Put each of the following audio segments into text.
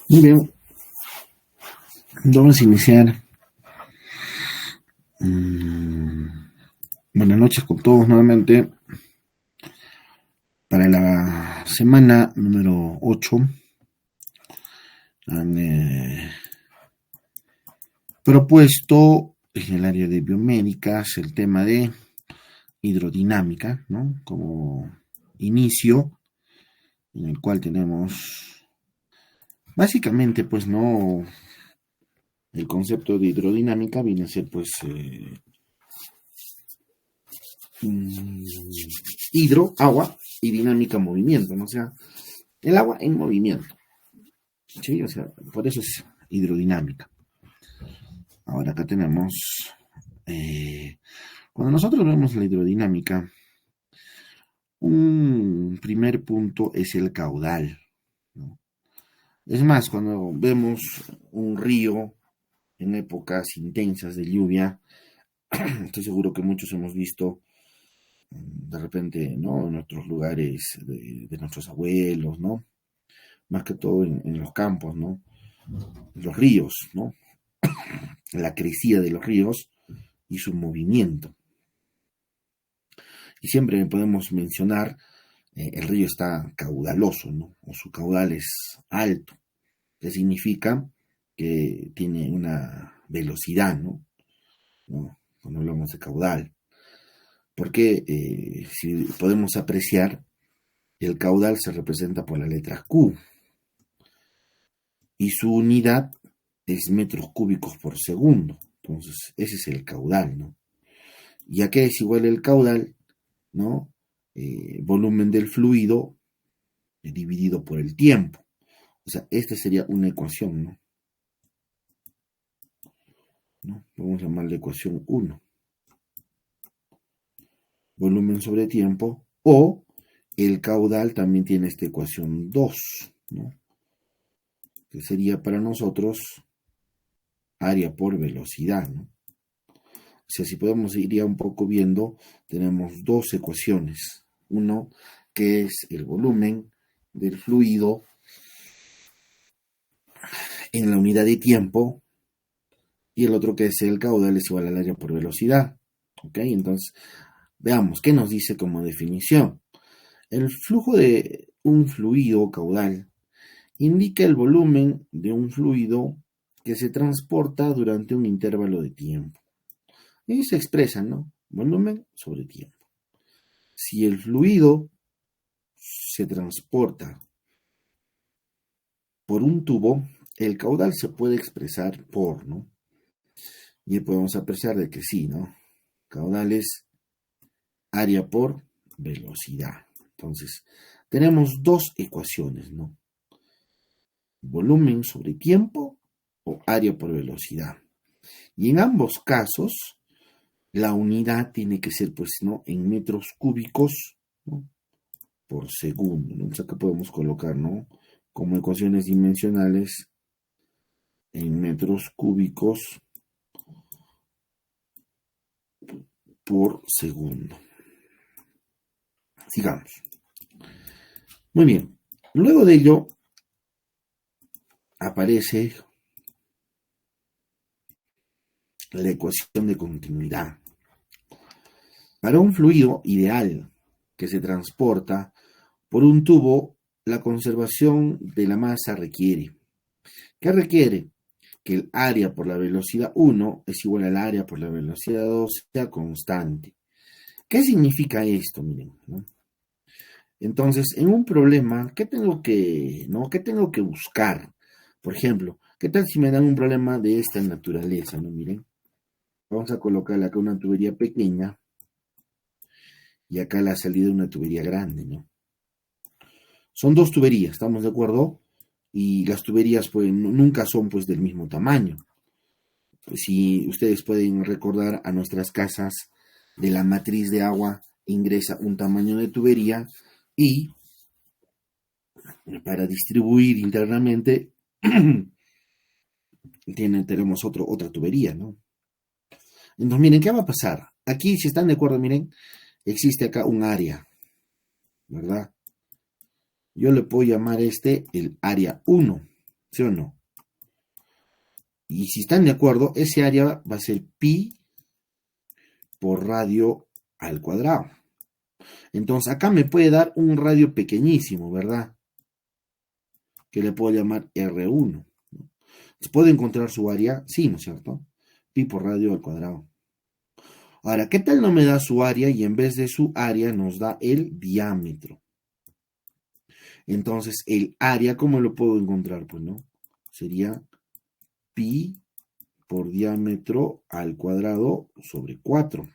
Muy bien, vamos a iniciar. Buenas noches con todos nuevamente para la semana número 8. Han propuesto en el área de biomédicas el tema de hidrodinámica, ¿no? Como inicio, en el cual tenemos básicamente, pues, no, el concepto de hidrodinámica viene a ser, pues, hidro, agua, y dinámica, movimiento, ¿no? O sea, el agua en movimiento, ¿sí? O sea, por eso es hidrodinámica. Ahora acá tenemos, cuando nosotros vemos la hidrodinámica, un primer punto es el caudal, ¿no? Es más, cuando vemos un río en épocas intensas de lluvia, estoy seguro que muchos hemos visto de repente, ¿no? En nuestros lugares de nuestros abuelos, ¿no? Más que todo en los campos, ¿no? Los ríos, ¿no? La crecida de los ríos y su movimiento. Y siempre podemos mencionar, el río está caudaloso, ¿no? O su caudal es alto, que significa que tiene una velocidad, ¿no? ¿No? Cuando hablamos de caudal. Porque si podemos apreciar, el caudal se representa por la letra Q y su unidad es metros cúbicos por segundo. Entonces, ese es el caudal, ¿no? ¿Y a qué es igual el caudal? ¿No? Volumen del fluido dividido por el tiempo. O sea, esta sería una ecuación, ¿no? ¿No? Vamos a llamarla ecuación 1. Volumen sobre tiempo, o el caudal también tiene esta ecuación 2, ¿no? Que sería para nosotros área por velocidad, ¿no? O sea, si podemos ir ya un poco viendo, tenemos dos ecuaciones. Uno que es el volumen del fluido en la unidad de tiempo, y el otro que es el caudal es igual al área por velocidad. ¿Ok? Entonces, veamos, ¿qué nos dice como definición? El flujo de un fluido caudal indica el volumen de un fluido que se transporta durante un intervalo de tiempo. Y se expresa, ¿no? Volumen sobre tiempo. Si el fluido se transporta por un tubo, el caudal se puede expresar por, ¿no? Y podemos apreciar de que sí, ¿no? Caudal es área por velocidad. Entonces, tenemos dos ecuaciones, ¿no? Volumen sobre tiempo o área por velocidad. Y en ambos casos, la unidad tiene que ser, pues, ¿no? En metros cúbicos, ¿no? Por segundo, ¿no? O sea que podemos colocar, ¿no? Como ecuaciones dimensionales en metros cúbicos por segundo. Sigamos. Muy bien. Luego de ello aparece la ecuación de continuidad. Para un fluido ideal que se transporta por un tubo, la conservación de la masa requiere. ¿Qué requiere? Que el área por la velocidad 1 es igual al área por la velocidad 2 sea constante. ¿Qué significa esto? Miren, ¿no? Entonces, en un problema, ¿qué tengo que buscar? Por ejemplo, ¿qué tal si me dan un problema de esta naturaleza? ¿No? Miren, vamos a colocar acá una tubería pequeña y acá la salida de una tubería grande, ¿no? Son dos tuberías, ¿estamos de acuerdo? Y las tuberías pues nunca son pues del mismo tamaño. Si ustedes pueden recordar a nuestras casas de la matriz de agua ingresa un tamaño de tubería y para distribuir internamente tenemos otra tubería, ¿no? Entonces, miren, ¿qué va a pasar? Aquí, si están de acuerdo, miren, existe acá un área, ¿verdad? Yo le puedo llamar el área 1, ¿sí o no? Y si están de acuerdo, ese área va a ser pi por radio al cuadrado. Entonces, acá me puede dar un radio pequeñísimo, ¿verdad? Que le puedo llamar R1. ¿Puedo encontrar su área? Sí, ¿no es cierto? Pi por radio al cuadrado. Ahora, ¿qué tal no me da su área y en vez de su área nos da el diámetro? Entonces, el área, ¿cómo lo puedo encontrar? Pues no, sería pi por diámetro al cuadrado sobre 4.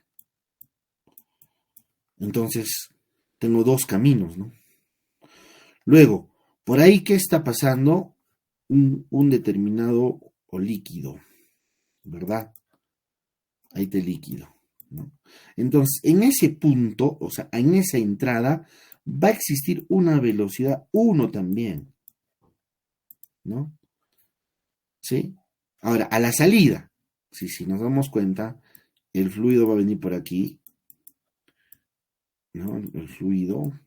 Entonces, tengo dos caminos, ¿no? Luego, por ahí, ¿qué está pasando? Un determinado o líquido, ¿verdad? Ahí está el líquido, ¿no? Entonces, en ese punto, o sea, en esa entrada, va a existir una velocidad 1 también, ¿no? ¿Sí? Ahora, a la salida, si nos damos cuenta, el fluido va a venir por aquí, ¿no? El fluido.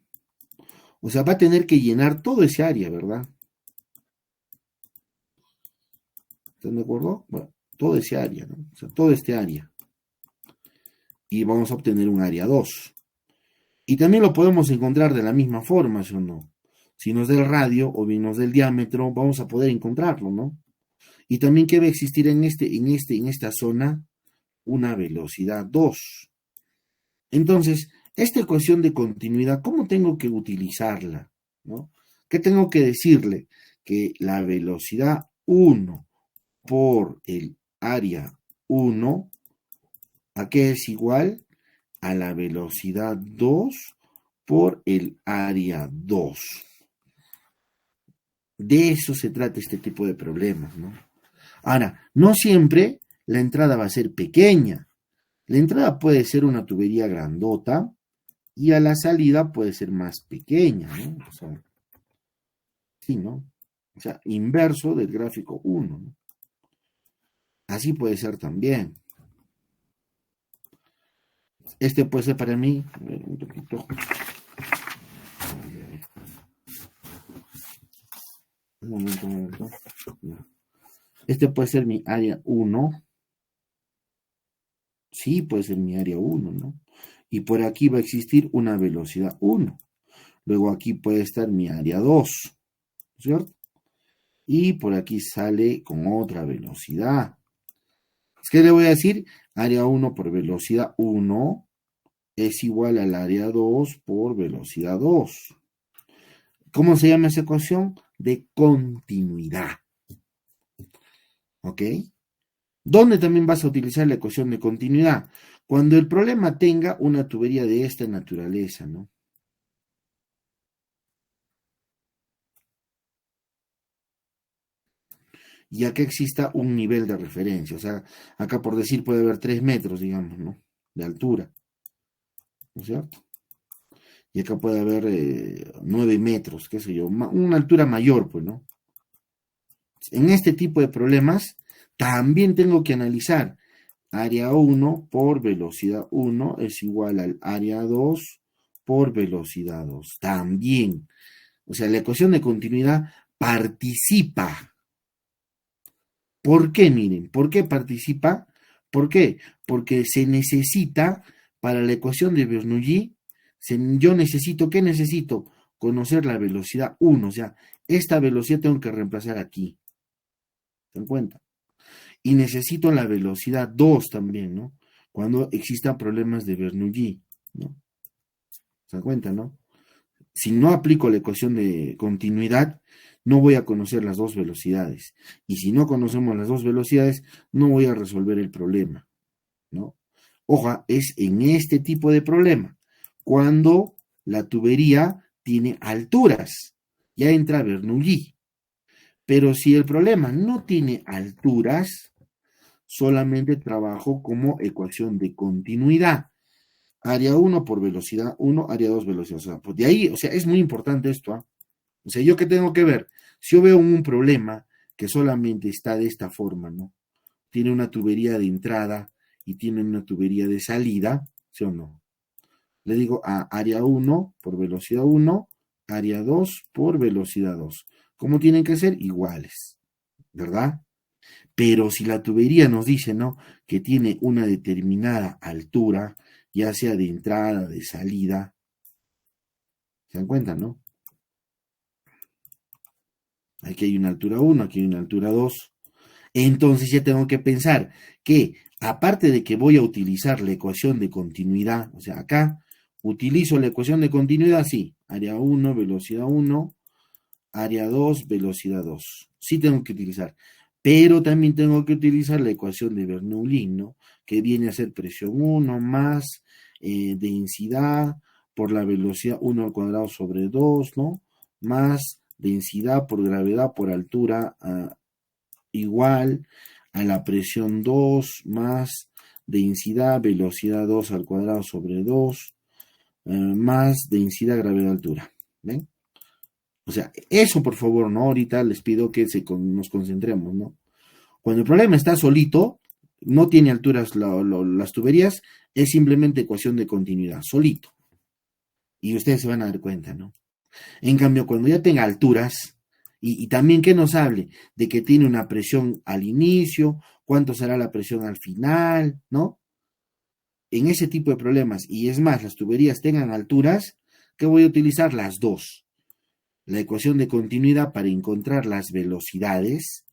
O sea, va a tener que llenar todo ese área, ¿verdad? ¿Están de acuerdo? Bueno, todo ese área, ¿no? O sea, todo este área. Y vamos a obtener un área 2. Y también lo podemos encontrar de la misma forma, ¿sí o no? Si nos da el radio o bien nos da el diámetro, vamos a poder encontrarlo, ¿no? Y también que va a existir en esta zona una velocidad 2. Entonces, esta ecuación de continuidad, ¿cómo tengo que utilizarla? ¿No? ¿Qué tengo que decirle? Que la velocidad 1 por el área 1, ¿a qué es igual? A la velocidad 2 por el área 2. De eso se trata este tipo de problemas, ¿no? Ahora, no siempre la entrada va a ser pequeña. La entrada puede ser una tubería grandota y a la salida puede ser más pequeña, ¿no? O sea, sí, ¿no? O sea, inverso del gráfico 1, ¿no? Así puede ser también. Este puede ser para mí, un poquito. Un momento. Este puede ser mi área 1. Sí, puede ser mi área 1, ¿no? Y por aquí va a existir una velocidad 1. Luego aquí puede estar mi área 2, ¿cierto? Y por aquí sale con otra velocidad. ¿Qué le voy a decir? Área 1 por velocidad 1 es igual al área 2 por velocidad 2. ¿Cómo se llama esa ecuación? De continuidad. ¿Ok? ¿Dónde también vas a utilizar la ecuación de continuidad? Cuando el problema tenga una tubería de esta naturaleza, ¿no? Y acá exista un nivel de referencia. O sea, acá por decir puede haber 3 metros, digamos, ¿no? De altura. ¿No es cierto? Y acá puede haber 9 metros, qué sé yo, una altura mayor, pues, ¿no? En este tipo de problemas también tengo que analizar área 1 por velocidad 1 es igual al área 2 por velocidad 2. También, o sea, la ecuación de continuidad participa. ¿Por qué? Miren, ¿por qué participa? ¿Por qué? Porque se necesita para la ecuación de Bernoulli, yo necesito, ¿qué necesito? Conocer la velocidad 1, o sea, esta velocidad tengo que reemplazar aquí. ¿Se dan cuenta? Y necesito la velocidad 2 también, ¿no? Cuando existan problemas de Bernoulli, ¿no? ¿Se dan cuenta, no? Si no aplico la ecuación de continuidad, no voy a conocer las dos velocidades. Y si no conocemos las dos velocidades, no voy a resolver el problema, ¿no? Ojo, es en este tipo de problema, cuando la tubería tiene alturas, ya entra Bernoulli. Pero si el problema no tiene alturas, solamente trabajo como ecuación de continuidad. Área 1 por velocidad 1, área 2 velocidad. O sea, pues de ahí, o sea, es muy importante esto. ¿Eh? O sea, ¿yo qué tengo que ver? Si yo veo un problema que solamente está de esta forma, ¿no? Tiene una tubería de entrada y tiene una tubería de salida, ¿sí o no? Le digo a área 1 por velocidad 1, área 2 por velocidad 2. ¿Cómo tienen que ser? Iguales, ¿verdad? Pero si la tubería nos dice, ¿no? Que tiene una determinada altura, ya sea de entrada, de salida, ¿se dan cuenta, no? Aquí hay una altura 1, aquí hay una altura 2. Entonces ya tengo que pensar que, aparte de que voy a utilizar la ecuación de continuidad, o sea, acá utilizo la ecuación de continuidad, sí, área 1, velocidad 1, área 2, velocidad 2. Sí tengo que utilizar. Pero también tengo que utilizar la ecuación de Bernoulli, ¿no? Que viene a ser presión 1 más densidad por la velocidad 1 al cuadrado sobre 2, ¿no? Más densidad por gravedad por altura igual a la presión 2 más densidad, velocidad 2 al cuadrado sobre 2, más densidad, gravedad, altura. ¿Ven? O sea, eso por favor, ¿no? Ahorita les pido que nos concentremos, ¿no? Cuando el problema está solito, no tiene alturas las tuberías, es simplemente ecuación de continuidad, solito. Y ustedes se van a dar cuenta, ¿no? En cambio, cuando ya tenga alturas, y también que nos hable de que tiene una presión al inicio, cuánto será la presión al final, ¿no? En ese tipo de problemas, y es más, las tuberías tengan alturas, ¿qué voy a utilizar? Las dos. La ecuación de continuidad para encontrar las velocidades,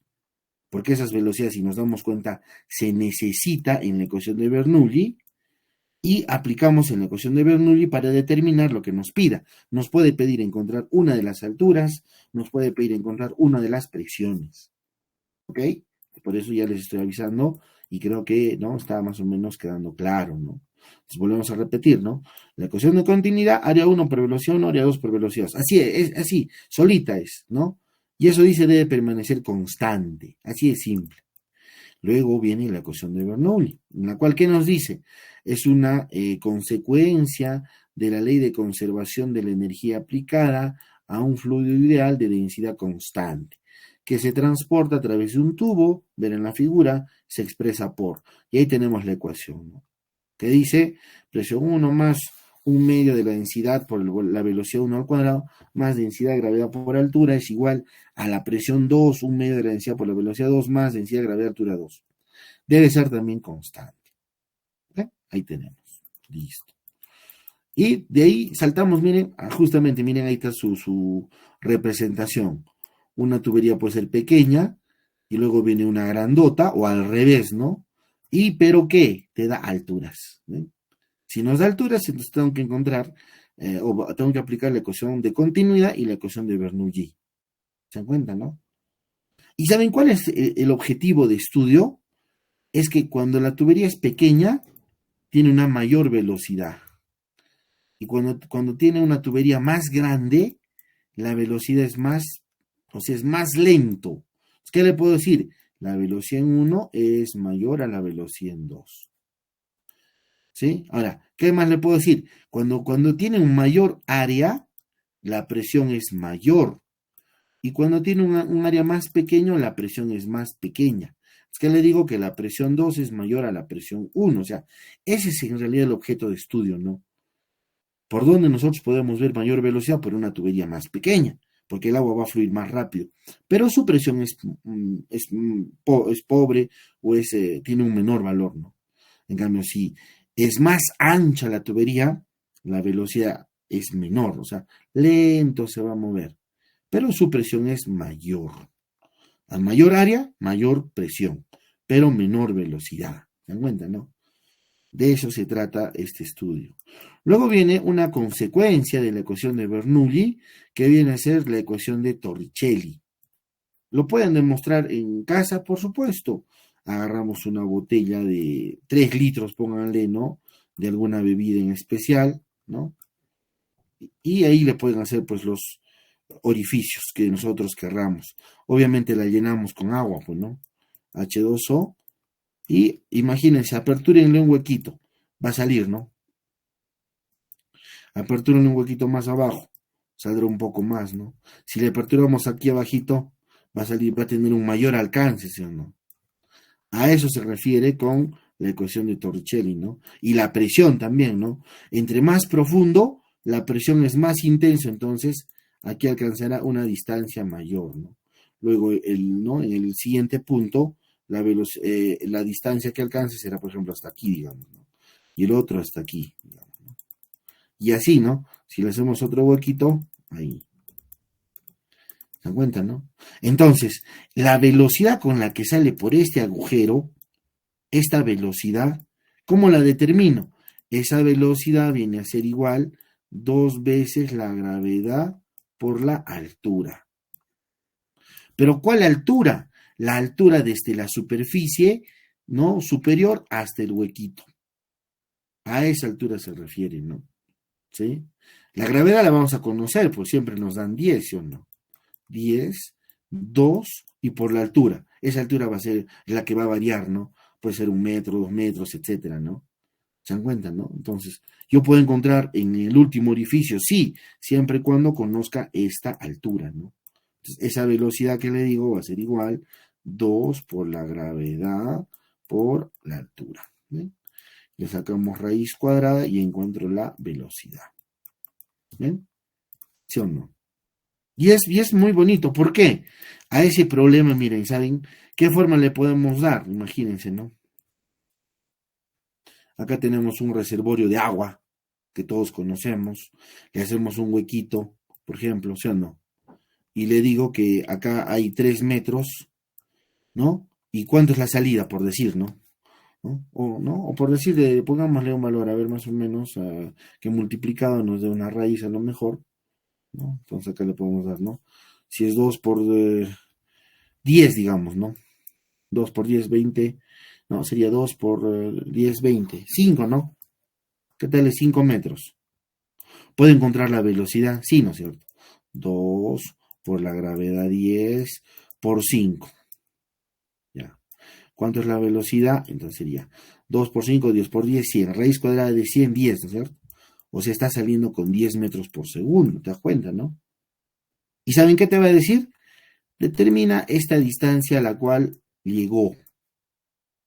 porque esas velocidades, si nos damos cuenta, se necesita en la ecuación de Bernoulli, y aplicamos en la ecuación de Bernoulli para determinar lo que nos pida. Nos puede pedir encontrar una de las alturas, nos puede pedir encontrar una de las presiones. ¿Ok? Por eso ya les estoy avisando y creo que no está más o menos quedando claro, ¿no? Entonces volvemos a repetir, ¿no? La ecuación de continuidad, área 1 por velocidad 1, área 2 por velocidad 2. Así es, así, solita es, ¿no? Y eso dice debe permanecer constante. Así es simple. Luego viene la ecuación de Bernoulli, en la cual, ¿qué nos dice? Es una consecuencia de la ley de conservación de la energía aplicada a un fluido ideal de densidad constante, que se transporta a través de un tubo, ver en la figura, se expresa por, y ahí tenemos la ecuación, ¿no? Que dice presión 1 más un medio de la densidad por la velocidad 1 al cuadrado, más densidad de gravedad por altura es igual a la presión 2, un medio de la densidad por la velocidad 2, más densidad de gravedad altura 2. Debe ser también constante. ¿Okay? Ahí tenemos. Listo. Y de ahí saltamos, miren, justamente, miren, ahí está su representación. Una tubería puede ser pequeña y luego viene una grandota o al revés, ¿no? Y pero ¿qué? Te da alturas. ¿Ven? Si nos da alturas, entonces tengo que encontrar, o tengo que aplicar la ecuación de continuidad y la ecuación de Bernoulli. ¿Se dan cuenta, no? ¿Y saben cuál es el objetivo de estudio? Es que cuando la tubería es pequeña, tiene una mayor velocidad. Y cuando tiene una tubería más grande, la velocidad es más, o sea, es más lento. ¿Qué le puedo decir? La velocidad en 1 es mayor a la velocidad en 2. ¿Sí? Ahora, ¿qué más le puedo decir? Cuando tiene un mayor área, la presión es mayor. Y cuando tiene un área más pequeño, la presión es más pequeña. Es que le digo que la presión 2 es mayor a la presión 1. O sea, ese es en realidad el objeto de estudio, ¿no? Por donde nosotros podemos ver mayor velocidad por una tubería más pequeña, porque el agua va a fluir más rápido. Pero su presión es pobre o tiene un menor valor, ¿no? En cambio, si es más ancha la tubería, la velocidad es menor, o sea, lento se va a mover, pero su presión es mayor. A mayor área, mayor presión, pero menor velocidad. ¿Se dan cuenta, no? De eso se trata este estudio. Luego viene una consecuencia de la ecuación de Bernoulli, que viene a ser la ecuación de Torricelli. Lo pueden demostrar en casa, por supuesto. Agarramos una botella de 3 litros, pónganle, ¿no? De alguna bebida en especial, ¿no? Y ahí le pueden hacer, pues, los orificios que nosotros querramos. Obviamente la llenamos con agua, pues, ¿no? H2O. Y imagínense, apertúrenle un huequito. Va a salir, ¿no? Apertúrenle un huequito más abajo. Saldrá un poco más, ¿no? Si le aperturamos aquí abajito, va a salir, va a tener un mayor alcance, ¿sí o no? A eso se refiere con la ecuación de Torricelli, ¿no? Y la presión también, ¿no? Entre más profundo, la presión es más intensa, entonces aquí alcanzará una distancia mayor, ¿no? Luego, ¿no? En el siguiente punto, la distancia que alcance será, por ejemplo, hasta aquí, digamos, ¿no? Y el otro hasta aquí, digamos, ¿no? Y así, ¿no? Si le hacemos otro huequito, ahí. ¿Se dan cuenta, no? Entonces, la velocidad con la que sale por este agujero, esta velocidad, ¿cómo la determino? Esa velocidad viene a ser igual 2 veces la gravedad por la altura. ¿Pero cuál altura? La altura desde la superficie, ¿no? Superior hasta el huequito. A esa altura se refiere, ¿no? ¿Sí? La gravedad la vamos a conocer, pues siempre nos dan 10, ¿sí o no? 10, 2 y por la altura. Esa altura va a ser la que va a variar, ¿no? Puede ser 1 metro, 2 metros, etcétera, ¿no? ¿Se dan cuenta, no? Entonces, yo puedo encontrar en el último orificio, sí, siempre y cuando conozca esta altura, ¿no? Entonces, esa velocidad que le digo va a ser igual 2 por la gravedad por la altura. ¿Ven? Le sacamos raíz cuadrada y encuentro la velocidad. ¿Ven? ¿Sí o no? Y es muy bonito. ¿Por qué? A ese problema, miren, ¿saben qué forma le podemos dar? Imagínense, ¿no? Acá tenemos un reservorio de agua que todos conocemos. Le hacemos un huequito, por ejemplo, ¿sí o no? Y le digo que acá hay 3 metros, ¿no? ¿Y cuánto es la salida, por decir, ¿no? ¿No? O por decir, pongámosle un valor, a ver, más o menos, que multiplicado nos dé una raíz a lo mejor, ¿no? Entonces acá le podemos dar, ¿no? Si es 2 por 10, digamos, ¿no? 2 por 10, 20. No, sería 2 por 10, 20. 5, ¿no? ¿Qué tal es 5 metros? ¿Puede encontrar la velocidad? Sí, ¿no es cierto? 2 por la gravedad 10 por 5. Ya. ¿Cuánto es la velocidad? Entonces sería 2 por 5, 10 por 10, 100. Raíz cuadrada de 100, 10, ¿no es cierto? O sea, está saliendo con 10 metros por segundo, ¿te das cuenta, no? ¿Y saben qué te va a decir? Determina esta distancia a la cual llegó.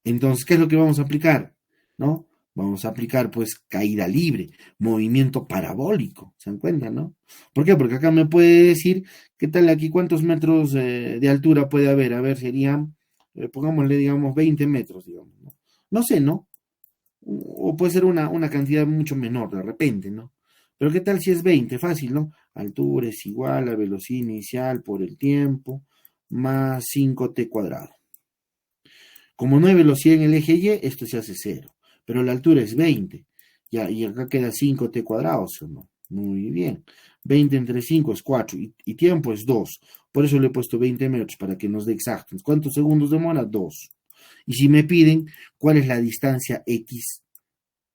Entonces, ¿qué es lo que vamos a aplicar? ¿No? Vamos a aplicar, pues, caída libre, movimiento parabólico. ¿Se dan cuenta, no? ¿Por qué? Porque acá me puede decir, ¿qué tal aquí? ¿Cuántos metros de altura puede haber? A ver, serían, pongámosle, digamos, 20 metros, digamos, ¿no? No sé, ¿no? O puede ser una cantidad mucho menor, de repente, ¿no? Pero ¿qué tal si es 20? Fácil, ¿no? Altura es igual a velocidad inicial por el tiempo más 5t cuadrado. Como no hay velocidad en el eje Y, esto se hace 0. Pero la altura es 20. Ya, y acá queda 5t cuadrado, ¿o no? Muy bien. 20 entre 5 es 4. Y tiempo es 2. Por eso le he puesto 20 metros para que nos dé exacto. ¿Cuántos segundos demora? 2. Y si me piden cuál es la distancia X,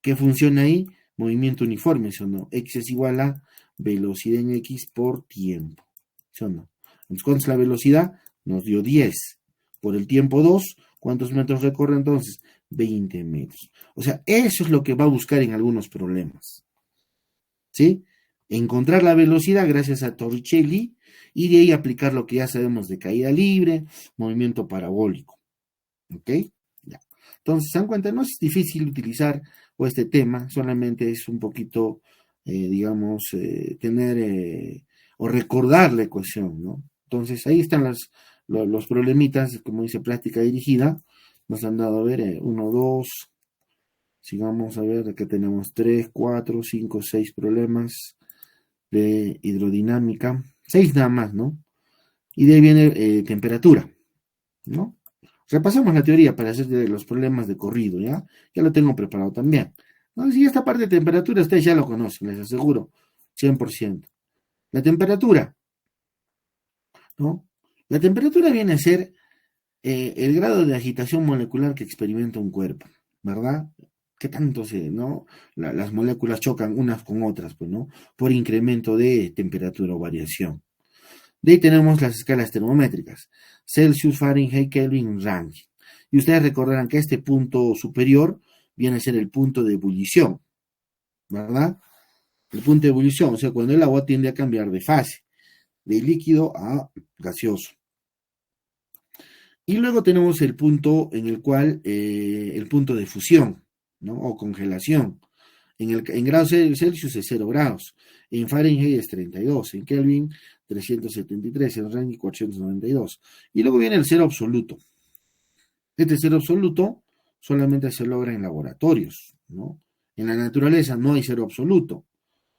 ¿qué funciona ahí? Movimiento uniforme, ¿sí o no? X es igual a velocidad en X por tiempo. ¿Sí o no? Entonces, ¿cuánto es la velocidad? Nos dio 10. Por el tiempo 2, ¿cuántos metros recorre entonces? 20 metros. O sea, eso es lo que va a buscar en algunos problemas. ¿Sí? Encontrar la velocidad gracias a Torricelli y de ahí aplicar lo que ya sabemos de caída libre, movimiento parabólico. ¿Ok? Ya. Entonces, ¿se dan cuenta? No es difícil utilizar este tema, solamente es un poquito, digamos, tener o recordar la ecuación, ¿no? Entonces, ahí están los problemitas, como dice práctica dirigida. Nos han dado a ver 1, 2, sigamos a ver, acá tenemos 3, 4, 5, 6 problemas de hidrodinámica, 6 nada más, ¿no? Y de ahí viene temperatura, ¿no? Repasemos la teoría para hacer los problemas de corrido, ¿ya? Ya lo tengo preparado también. ¿No? Si esta parte de temperatura ustedes ya lo conocen, les aseguro, 100%. La temperatura, ¿no? La temperatura viene a ser el grado de agitación molecular que experimenta un cuerpo, ¿verdad? ¿Qué tanto no? Las moléculas chocan unas con otras, pues, ¿no? Por incremento de temperatura o variación. De ahí tenemos las escalas termométricas, Celsius, Fahrenheit, Kelvin, Rankine. Y ustedes recordarán que este punto superior viene a ser el punto de ebullición, ¿verdad? El punto de ebullición, o sea, cuando el agua tiende a cambiar de fase, de líquido a gaseoso. Y luego tenemos el punto en el cual, el punto de fusión, ¿no? O congelación. En grados Celsius es 0 grados, en Fahrenheit es 32, en Kelvin 373, en Rankine 492. Y luego viene el cero absoluto. Este cero absoluto solamente se logra en laboratorios, ¿no? En la naturaleza no hay cero absoluto.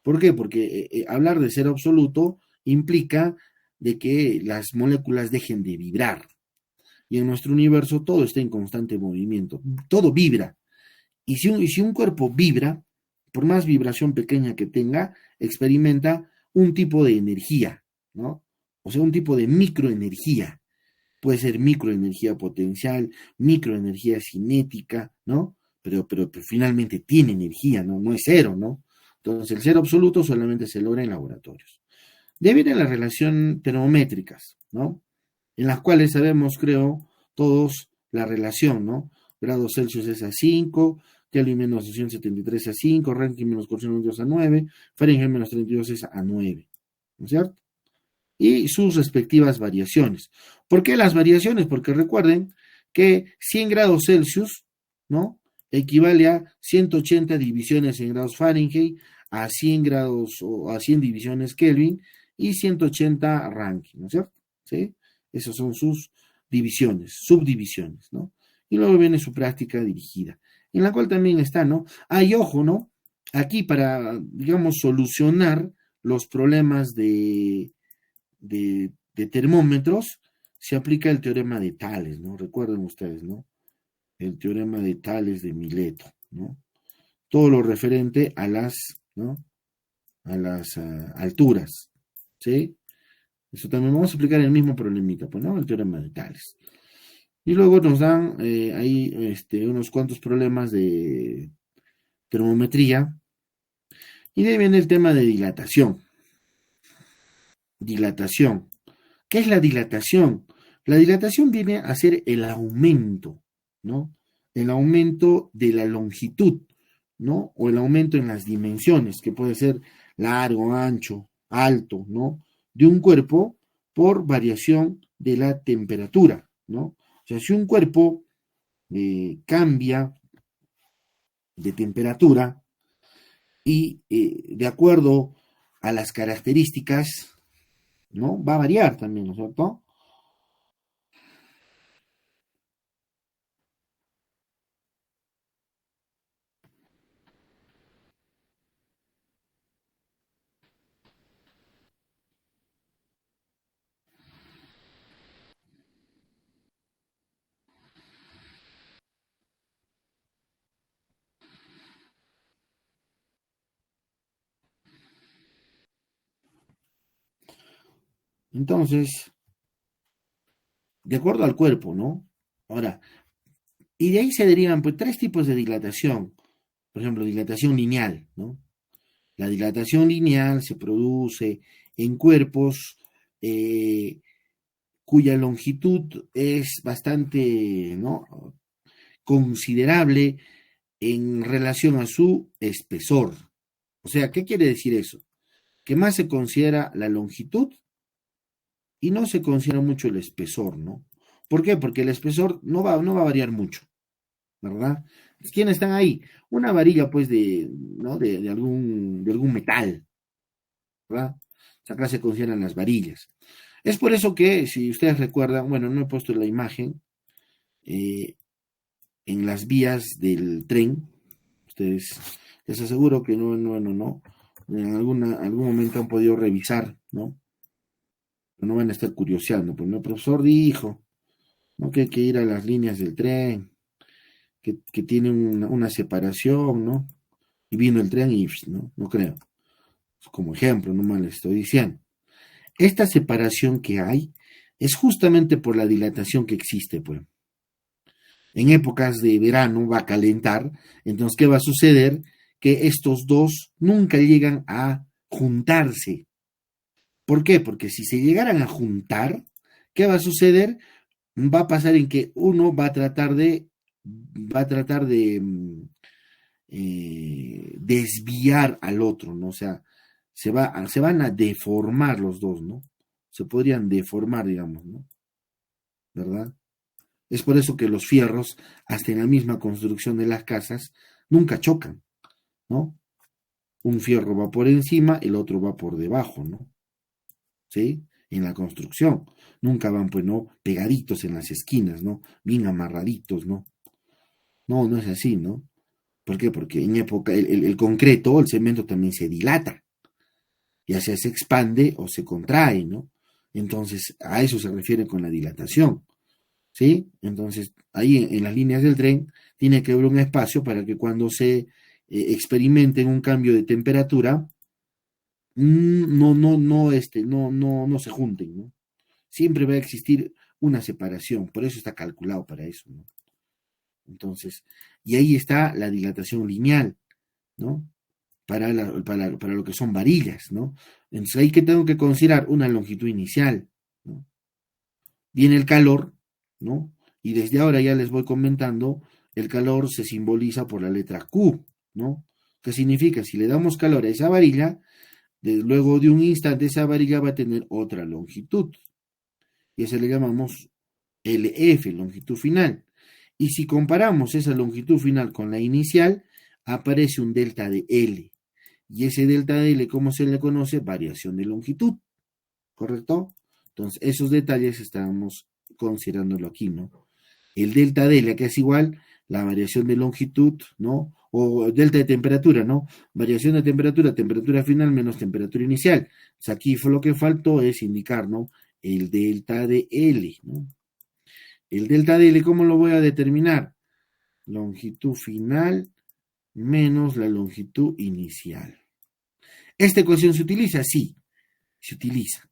¿Por qué? Porque hablar de cero absoluto implica de que las moléculas dejen de vibrar. Y en nuestro universo todo está en constante movimiento, todo vibra. Y si un cuerpo vibra, por más vibración pequeña que tenga, experimenta un tipo de energía, ¿no? O sea, un tipo de microenergía. Puede ser microenergía potencial, microenergía cinética, ¿no? Pero finalmente tiene energía, ¿no? No es cero, ¿no? Entonces, el cero absoluto solamente se logra en laboratorios. Deben a las relaciones termométricas, ¿no? En las cuales sabemos, creo, todos la relación, ¿no? Grados Celsius es a 5, Kelvin menos 273 a 5, Rankine menos 492 a 9, Fahrenheit menos 32 es a 9, ¿no es cierto? Y sus respectivas variaciones. ¿Por qué las variaciones? Porque recuerden que 100 grados Celsius, ¿no? Equivale a 180 divisiones en grados Fahrenheit, a 100 grados o a 100 divisiones Kelvin y 180 Rankine, ¿no es cierto? ¿Sí? Esas son sus divisiones, subdivisiones, ¿no? Y luego viene su práctica dirigida, en la cual también está, ¿no? Hay ojo, ¿no? Aquí para, digamos, solucionar los problemas de termómetros, se aplica el teorema de Tales, ¿no? Recuerden ustedes, ¿no? El teorema de Tales de Mileto, ¿no? Todo lo referente a las, ¿no? A las alturas, ¿sí? Eso también vamos a explicar el mismo problemita, pues, ¿no? El teorema de Tales. Y luego nos dan ahí unos cuantos problemas de termometría. Y de ahí viene el tema de dilatación. Dilatación. ¿Qué es la dilatación? La dilatación viene a ser el aumento, ¿no? El aumento de la longitud, ¿no? O el aumento en las dimensiones, que puede ser largo, ancho, alto, ¿no? De un cuerpo por variación de la temperatura, ¿no? O sea, si un cuerpo cambia de temperatura y de acuerdo a las características, ¿no? Va a variar también, ¿no es cierto? Entonces, de acuerdo al cuerpo, ¿no? Ahora, y de ahí se derivan pues tres tipos de dilatación. Por ejemplo, dilatación lineal, ¿no? La dilatación lineal se produce en cuerpos cuya longitud es bastante, ¿no? Considerable en relación a su espesor. O sea, ¿qué quiere decir eso? Que más se considera la longitud y no se considera mucho el espesor, ¿no? ¿Por qué? Porque el espesor no va a variar mucho, ¿verdad? ¿Quiénes están ahí? Una varilla, pues, ¿no? De algún metal, ¿verdad? Acá se consideran las varillas. Es por eso que, si ustedes recuerdan, bueno, no he puesto la imagen, eh, en las vías del tren, ustedes les aseguro que no, en algún momento han podido revisar, ¿no? No van a estar curioseando, pues el profesor dijo, ¿no? Que hay que ir a las líneas del tren, que tienen una separación, ¿no? Y vino el tren y, ¿no? No creo. Como ejemplo, nomás les estoy diciendo. Esta separación que hay es justamente por la dilatación que existe, pues. En épocas de verano va a calentar, entonces, ¿qué va a suceder? Que estos dos nunca llegan a juntarse. ¿Por qué? Porque si se llegaran a juntar, ¿qué va a suceder? Va a pasar en que uno va a tratar de desviar al otro, ¿no? O sea, se van a deformar los dos, ¿no? Se podrían deformar, digamos, ¿no? ¿Verdad? Es por eso que los fierros, hasta en la misma construcción de las casas, nunca chocan, ¿no? Un fierro va por encima, el otro va por debajo, ¿no? ¿Sí? En la construcción. Nunca van, pues, ¿no? Pegaditos en las esquinas, ¿no? Bien amarraditos, ¿no? No, no es así, ¿no? ¿Por qué? Porque en época, el concreto, el cemento también se dilata, ya sea se expande o se contrae, ¿no? Entonces, a eso se refiere con la dilatación, ¿sí? Entonces, ahí en las líneas del tren tiene que haber un espacio para que cuando se experimente un cambio de temperatura, no se junten, ¿no? Siempre va a existir una separación, por eso está calculado para eso, ¿no? Entonces, y ahí está la dilatación lineal, ¿no? Para lo que son varillas, ¿no? Entonces ahí que tengo que considerar una longitud inicial, ¿no? Viene el calor, ¿no? Y desde ahora ya les voy comentando, el calor se simboliza por la letra Q, ¿no? ¿Qué significa? Si le damos calor a esa varilla, luego de un instante esa varilla va a tener otra longitud, y eso le llamamos LF, longitud final. Y si comparamos esa longitud final con la inicial, aparece un delta de L. Y ese delta de L, ¿cómo se le conoce? Variación de longitud, ¿correcto? Entonces, esos detalles estamos considerándolo aquí, ¿no? El delta de L, que es igual la variación de longitud, ¿no? O delta de temperatura, ¿no? Variación de temperatura, temperatura final menos temperatura inicial. Entonces, aquí fue lo que faltó es indicar, ¿no? El delta de L, ¿no? El delta de L, ¿cómo lo voy a determinar? Longitud final menos la longitud inicial. ¿Esta ecuación se utiliza? Sí, se utiliza.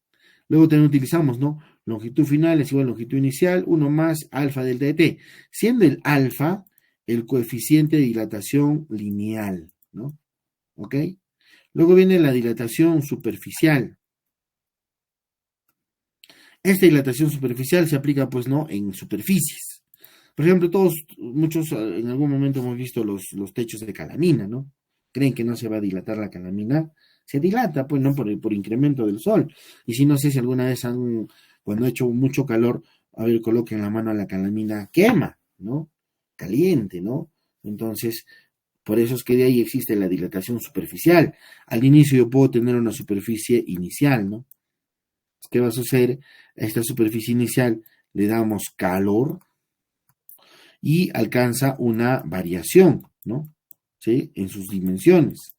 Luego también utilizamos, ¿no? Longitud final es igual a longitud inicial, 1 más alfa delta de t, siendo el alfa el coeficiente de dilatación lineal, ¿no? ¿Ok? Luego viene la dilatación superficial. Esta dilatación superficial se aplica, pues, ¿no? En superficies. Por ejemplo, muchos en algún momento hemos visto los techos de calamina, ¿no? Creen que no se va a dilatar la calamina. Se dilata, pues, ¿no? Por incremento del sol. Y si no sé si alguna vez cuando ha hecho mucho calor, a ver, coloquen la mano a la calamina, quema, ¿no? Caliente, ¿no? Entonces, por eso es que de ahí existe la dilatación superficial. Al inicio yo puedo tener una superficie inicial, ¿no? ¿Qué va a suceder? A esta superficie inicial le damos calor y alcanza una variación, ¿no? ¿Sí? En sus dimensiones.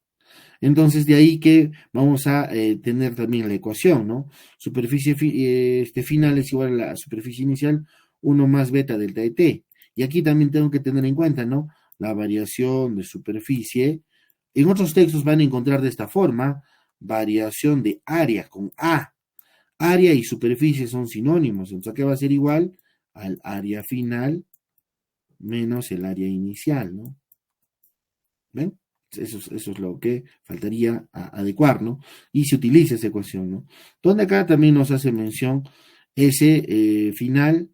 Entonces, de ahí que vamos a tener también la ecuación, ¿no? Superficie final es igual a la superficie inicial, 1 más beta delta de t. Y aquí también tengo que tener en cuenta, ¿no? La variación de superficie. En otros textos van a encontrar de esta forma, variación de área con A. Área y superficie son sinónimos, entonces, ¿qué va a ser igual? Al área final menos el área inicial, ¿no? ¿Ven? Eso es lo que faltaría adecuar, ¿no? Y se utiliza esa ecuación, ¿no? Donde acá también nos hace mención ese final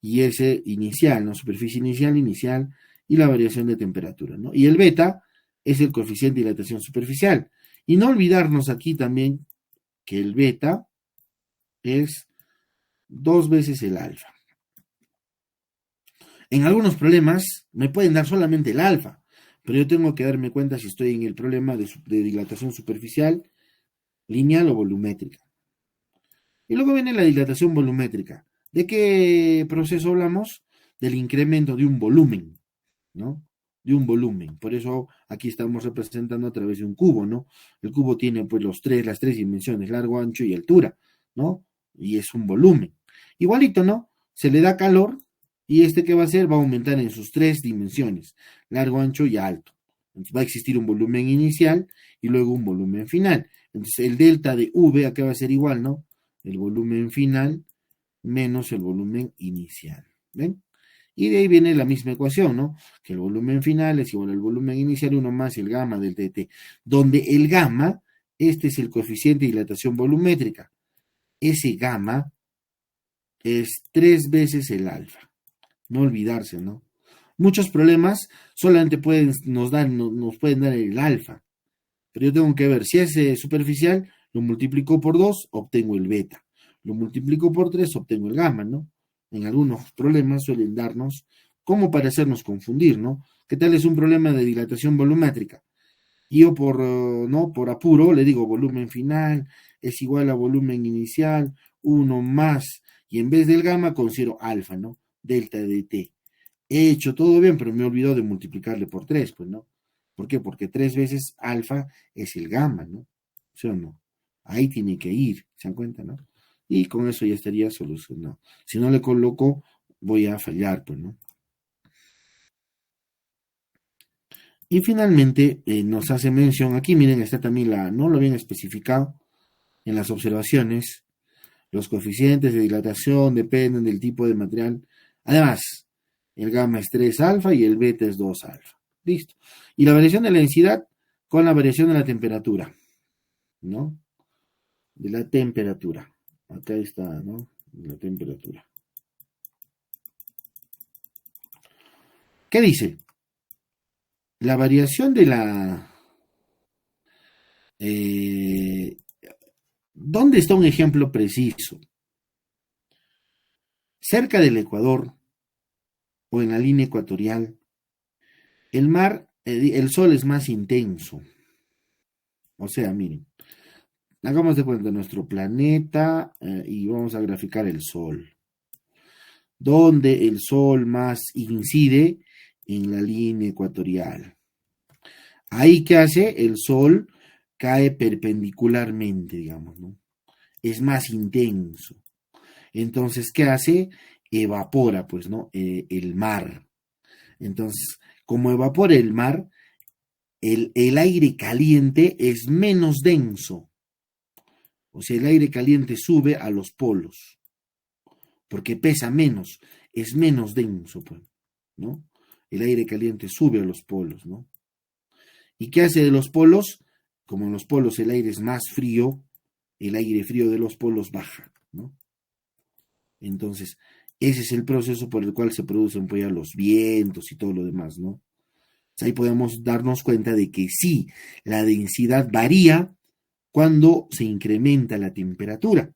y ese inicial, ¿no? Superficie inicial, inicial y la variación de temperatura, ¿no? Y el beta es el coeficiente de dilatación superficial. Y no olvidarnos aquí también que el beta es 2 veces el alfa. En algunos problemas me pueden dar solamente el alfa, pero yo tengo que darme cuenta si estoy en el problema de dilatación superficial, lineal o volumétrica. Y luego viene la dilatación volumétrica. ¿De qué proceso hablamos? Del incremento de un volumen, ¿no? De un volumen. Por eso aquí estamos representando a través de un cubo, ¿no? El cubo tiene pues las tres dimensiones, largo, ancho y altura, ¿no? Y es un volumen. Igualito, ¿no? Se le da calor Y este que va a hacer va a aumentar en sus tres dimensiones, largo, ancho y alto. Entonces va a existir un volumen inicial y luego un volumen final. Entonces el delta de V acá va a ser igual, ¿no? El volumen final menos el volumen inicial. ¿Ven? Y de ahí viene la misma ecuación, ¿no? Que el volumen final es igual al volumen inicial 1 más el gamma del dt, donde el gamma, este es el coeficiente de dilatación volumétrica. Ese gamma es 3 veces el alfa. No olvidarse, ¿no? Muchos problemas solamente nos pueden dar el alfa, pero yo tengo que ver si es superficial, lo multiplico por 2, obtengo el beta. Lo multiplico por 3, obtengo el gamma, ¿no? En algunos problemas suelen darnos como para hacernos confundir, ¿no? ¿Qué tal es un problema de dilatación volumétrica? Y yo no, por apuro le digo volumen final es igual a volumen inicial, 1 más, y en vez del gamma considero alfa, ¿no? Delta de t. He hecho todo bien, pero me he olvidado de multiplicarle por 3, pues, ¿no? ¿Por qué? Porque 3 veces alfa es el gamma, ¿no? ¿Sí o no? Ahí tiene que ir, ¿se dan cuenta, no? Y con eso ya estaría solucionado. Si no le coloco, voy a fallar, pues, ¿no? Y finalmente nos hace mención, aquí miren, está también no lo habían especificado en las observaciones, los coeficientes de dilatación dependen del tipo de material. Además, el gamma es 3 alfa y el beta es 2 alfa. Listo. Y la variación de la densidad con la variación de la temperatura, ¿no? De la temperatura. Acá está, ¿no? La temperatura. ¿Qué dice? La variación de la... ¿Dónde está un ejemplo preciso? Cerca del Ecuador o en la línea ecuatorial, el sol es más intenso. O sea, miren, hagamos de cuenta nuestro planeta y vamos a graficar el sol. Donde el sol más incide en la línea ecuatorial. Ahí, ¿qué hace? El sol cae perpendicularmente, digamos, ¿no? Es más intenso. Entonces, ¿qué hace? Evapora, pues, ¿no? El mar. Entonces, como evapora el mar, el aire caliente es menos denso. O sea, el aire caliente sube a los polos, porque pesa menos, es menos denso, pues, ¿no? El aire caliente sube a los polos, ¿no? ¿Y qué hace de los polos? Como en los polos el aire es más frío, el aire frío de los polos baja, ¿no? Entonces, ese es el proceso por el cual se producen pues, ya los vientos y todo lo demás, ¿no? Ahí podemos darnos cuenta de que sí, la densidad varía cuando se incrementa la temperatura.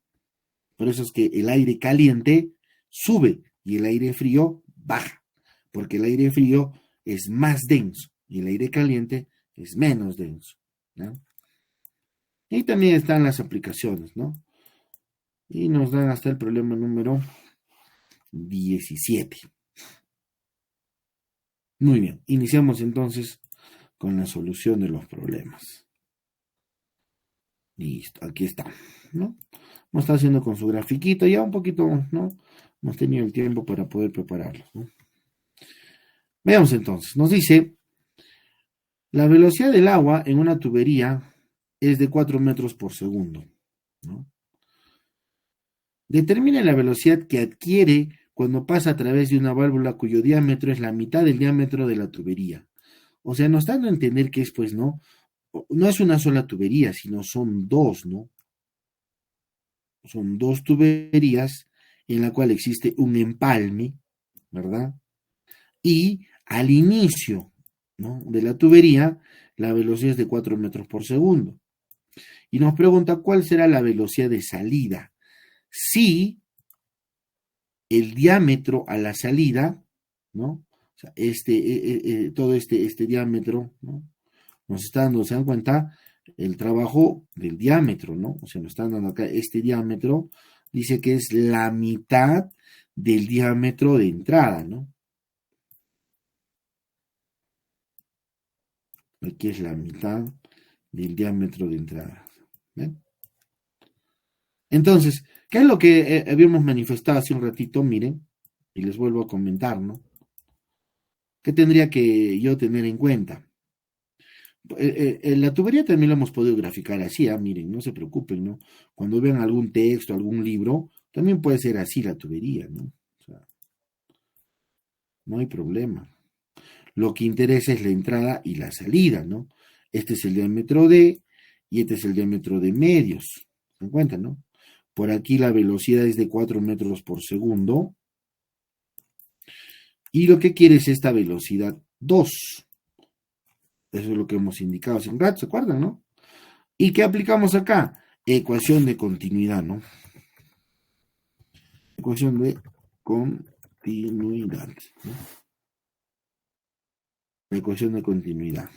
Por eso es que el aire caliente sube y el aire frío baja, porque el aire frío es más denso y el aire caliente es menos denso, ¿no? Y también están las aplicaciones, ¿no? Y nos dan hasta el problema número 17. Muy bien, iniciamos entonces con la solución de los problemas. Listo, aquí está, ¿no? Hemos estado haciendo con su grafiquito, ya un poquito, ¿no? Hemos tenido el tiempo para poder prepararlo, ¿no? Veamos entonces, nos dice, la velocidad del agua en una tubería es de 4 metros por segundo, ¿no? Determina la velocidad que adquiere cuando pasa a través de una válvula cuyo diámetro es la mitad del diámetro de la tubería. O sea, nos está dando a entender que es, pues, ¿no? No es una sola tubería, sino son dos, ¿no? Son dos tuberías en la cual existe un empalme, ¿verdad? Y al inicio, ¿no? de la tubería, la velocidad es de 4 metros por segundo. Y nos pregunta cuál será la velocidad de salida. Si el diámetro a la salida, ¿no? O sea, todo este diámetro, ¿no? Nos está dando, ¿se dan cuenta? El trabajo del diámetro, ¿no? O sea, nos están dando acá este diámetro, dice que es la mitad del diámetro de entrada, ¿no? Aquí es la mitad del diámetro de entrada. ¿Ven? Entonces, ¿qué es lo que habíamos manifestado hace un ratito? Miren, Y les vuelvo a comentar, ¿no? ¿Qué tendría que yo tener en cuenta? La tubería también lo hemos podido graficar así, miren, no se preocupen, ¿no? Cuando vean algún texto, algún libro, también puede ser así la tubería, ¿no? O sea, no hay problema. Lo que interesa es la entrada y la salida, ¿no? Este es el diámetro D y este es el diámetro de medios. ¿Se dan cuenta, no? Por aquí la velocidad es de 4 metros por segundo. Y lo que quiere es esta velocidad 2. Eso es lo que hemos indicado hace un rato, ¿se acuerdan, no? ¿Y qué aplicamos acá? Ecuación de continuidad, ¿no? Ecuación de continuidad, ¿no? La ecuación de continuidad.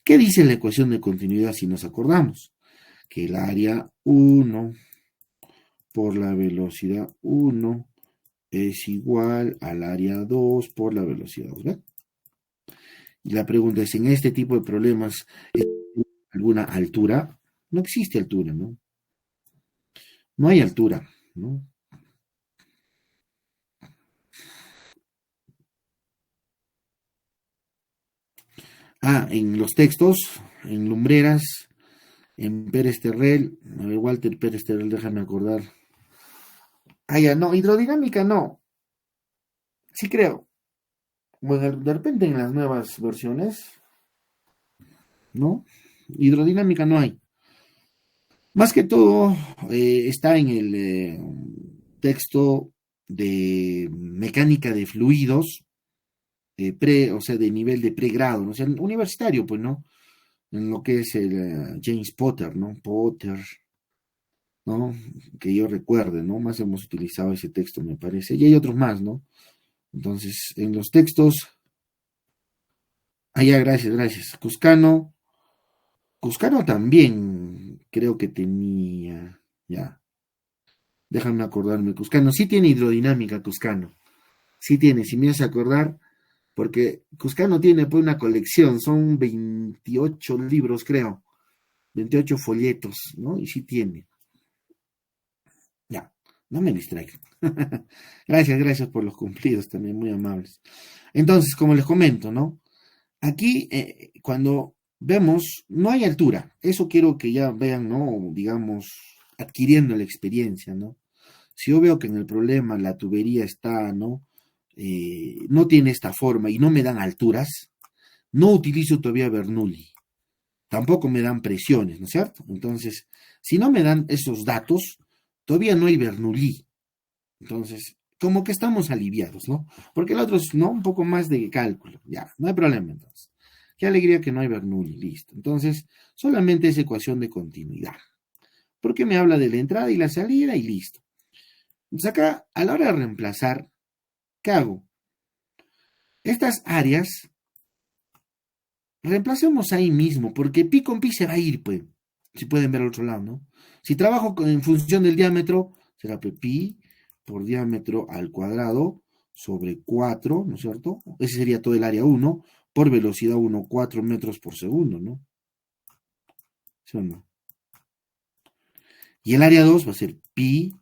¿Qué dice la ecuación de continuidad si nos acordamos? Que el área 1 por la velocidad 1 es igual al área 2 por la velocidad 2, ¿verdad? Y la pregunta es, ¿en este tipo de problemas ¿es alguna altura? No existe altura, ¿no? No hay altura, ¿no? En los textos, en Lumbreras, en Pérez Terrell, a ver, Walter Pérez Terrell, déjame acordar. Ya, no, hidrodinámica no, sí creo. Bueno, de repente en las nuevas versiones, ¿no? Hidrodinámica no hay. Más que todo está en el texto de mecánica de fluidos, o sea, de nivel de pregrado, ¿no? O sea, universitario, pues, ¿no? En lo que es el James Potter, ¿no? Potter, ¿no? Que yo recuerde, ¿no? Más hemos utilizado ese texto, me parece. Y hay otros más, ¿no? Entonces, en los textos, ya, gracias, gracias. Cuscano también creo que tenía, ya, déjame acordarme, Cuscano, sí tiene hidrodinámica, Cuscano, sí tiene, si me hace acordar, porque Cuscano tiene pues una colección, son 28 libros, creo, 28 folletos, ¿no? Y sí tiene. Ya, no me distraigan. Gracias, gracias por los cumplidos también, muy amables. Entonces, como les comento, ¿no? Aquí, cuando vemos, no hay altura. Eso quiero que ya vean, ¿no? Digamos, adquiriendo la experiencia, ¿no? Si yo veo que en el problema la tubería está, ¿no? No tiene esta forma y no me dan alturas, no utilizo todavía Bernoulli. Tampoco me dan presiones, ¿no es cierto? Entonces, si no me dan esos datos, todavía no hay Bernoulli. Entonces, como que estamos aliviados, ¿no? Porque el otro es, ¿no? Un poco más de cálculo. Ya, no hay problema entonces. Qué alegría que no hay Bernoulli, listo. Entonces, solamente es ecuación de continuidad. Porque me habla de la entrada y la salida y listo. Entonces acá, a la hora de reemplazar, ¿qué hago? Estas áreas, reemplacemos ahí mismo, porque pi con pi se va a ir, pues. Si pueden ver al otro lado, ¿no? Si trabajo en función del diámetro, será pi por diámetro al cuadrado sobre 4, ¿no es cierto? Ese sería todo el área 1 por velocidad 1, 4 metros por segundo, ¿no? ¿Sí o no? Y el área 2 va a ser pi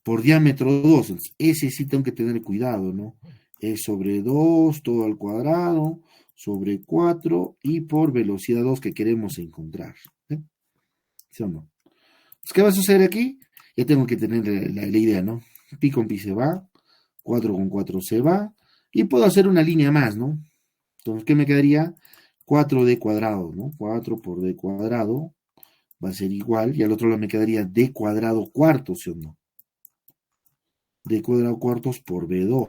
por diámetro 2. Entonces, ese sí tengo que tener cuidado, ¿no? Es sobre 2, todo al cuadrado, sobre 4 y por velocidad 2 que queremos encontrar. ¿Eh? ¿Sí o no? Entonces, ¿qué va a suceder aquí? Ya tengo que tener la idea, ¿no? Pi con pi se va, 4 con 4 se va, y puedo hacer una línea más, ¿no? Entonces, ¿qué me quedaría? 4d cuadrado, ¿no? 4 por d cuadrado va a ser igual, y al otro lado me quedaría d cuadrado cuartos, ¿sí o no? D cuadrado cuartos por b2.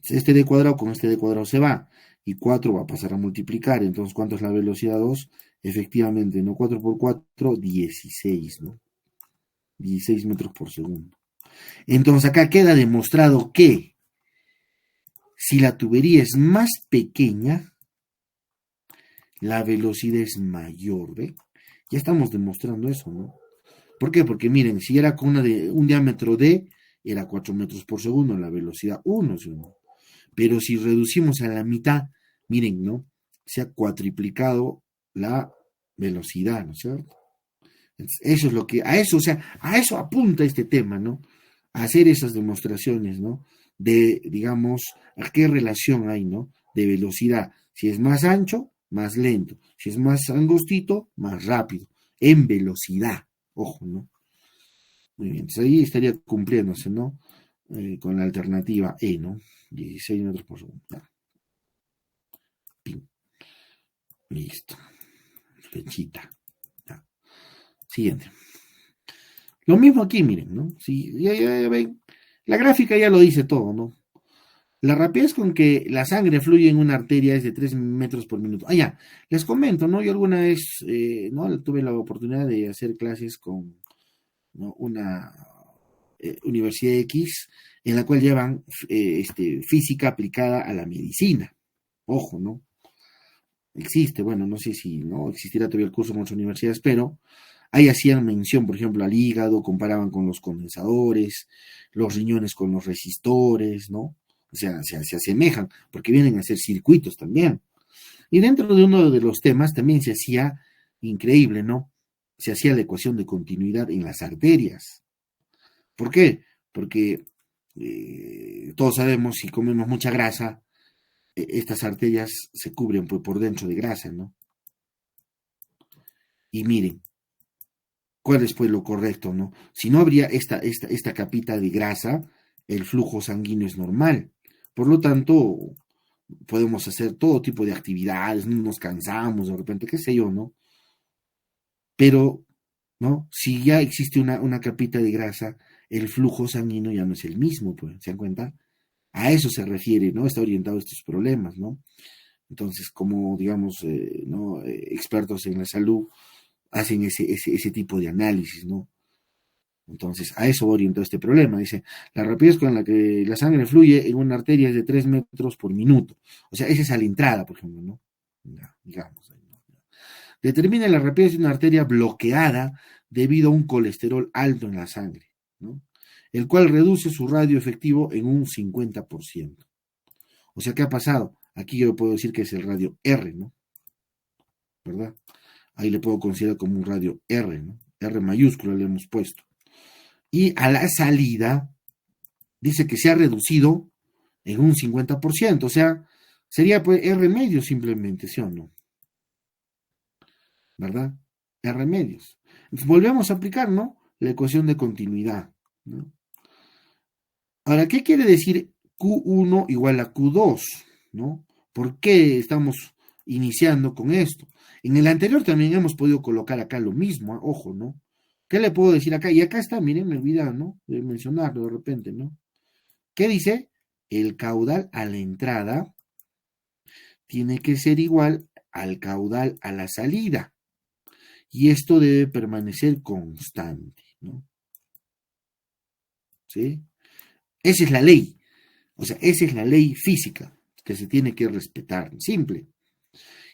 Este d cuadrado con este d cuadrado se va, y 4 va a pasar a multiplicar, entonces, ¿cuánto es la velocidad 2? Efectivamente, ¿no? 4 por 4, 16, ¿no? 16 metros por segundo. Entonces acá queda demostrado que si la tubería es más pequeña, la velocidad es mayor, ¿ve? Ya estamos demostrando eso, ¿no? ¿Por qué? Porque miren, si era con un diámetro D, era 4 metros por segundo, la velocidad 1, ¿sí? Pero si reducimos a la mitad, miren, ¿no? Se ha cuatriplicado la velocidad, ¿no es cierto? Entonces, eso es lo que, a eso, o sea, a eso apunta este tema, ¿no? hacer esas demostraciones, ¿no? De, digamos, a qué relación hay, ¿no? De velocidad. Si es más ancho, más lento. Si es más angostito, más rápido. En velocidad. Ojo, ¿no? Muy bien. Entonces ahí estaría cumpliéndose, ¿no? Con la alternativa E, ¿no? 16 metros por segundo. Ya. Pin. Listo. Flechita. Ya. Siguiente. Lo mismo aquí, miren, ¿no? Si ya ven, la gráfica ya lo dice todo, ¿no? La rapidez con que la sangre fluye en una arteria es de 3 metros por minuto. Ah, ya, les comento, ¿no? Yo alguna vez, ¿no? Tuve la oportunidad de hacer clases con, ¿no? Una Universidad X en la cual llevan física aplicada a la medicina. Ojo, ¿no? Existe, bueno, no sé si no existirá todavía el curso en otras universidades, pero ahí hacían mención, por ejemplo, al hígado, comparaban con los condensadores, los riñones con los resistores, ¿no? O sea, se asemejan, porque vienen a ser circuitos también. Y dentro de uno de los temas también se hacía, increíble, ¿no? Se hacía la ecuación de continuidad en las arterias. ¿Por qué? Porque todos sabemos, si comemos mucha grasa, estas arterias se cubren pues, por dentro de grasa, ¿no? Y miren, ¿cuál es pues lo correcto, no? Si no habría esta capita de grasa, el flujo sanguíneo es normal. Por lo tanto, podemos hacer todo tipo de actividades, no nos cansamos de repente, qué sé yo, ¿no? Pero, ¿no? Si ya existe una capita de grasa, el flujo sanguíneo ya no es el mismo, pues, ¿se dan cuenta? A eso se refiere, ¿no? Está orientado a estos problemas, ¿no? Entonces, como, digamos, ¿no? Expertos en la salud hacen ese tipo de análisis, ¿no? Entonces, a eso va orientado este problema. Dice, la rapidez con la que la sangre fluye en una arteria es de 3 metros por minuto. O sea, esa es a la entrada, por ejemplo, ¿no? Ya, digamos. ¿No? Determina la rapidez de una arteria bloqueada debido a un colesterol alto en la sangre, ¿no? El cual reduce su radio efectivo en un 50%. O sea, ¿qué ha pasado? Aquí yo puedo decir que es el radio R, ¿no? ¿Verdad? Ahí le puedo considerar como un radio R, ¿no? R mayúscula le hemos puesto. Y a la salida dice que se ha reducido en un 50%, o sea, sería pues R medios simplemente, ¿sí o no? ¿Verdad? R medios. Entonces volvemos a aplicar, ¿no? La ecuación de continuidad, ¿no? Ahora, ¿qué quiere decir Q1 igual a Q2? ¿No? ¿Por qué estamos iniciando con esto? En el anterior también hemos podido colocar acá lo mismo, ojo, ¿no? ¿Qué le puedo decir acá? Y acá está, miren, me olvidé, ¿no? De mencionarlo de repente, ¿no? ¿Qué dice? El caudal a la entrada tiene que ser igual al caudal a la salida. Y esto debe permanecer constante, ¿no? ¿Sí? Esa es la ley. O sea, esa es la ley física que se tiene que respetar. Simple.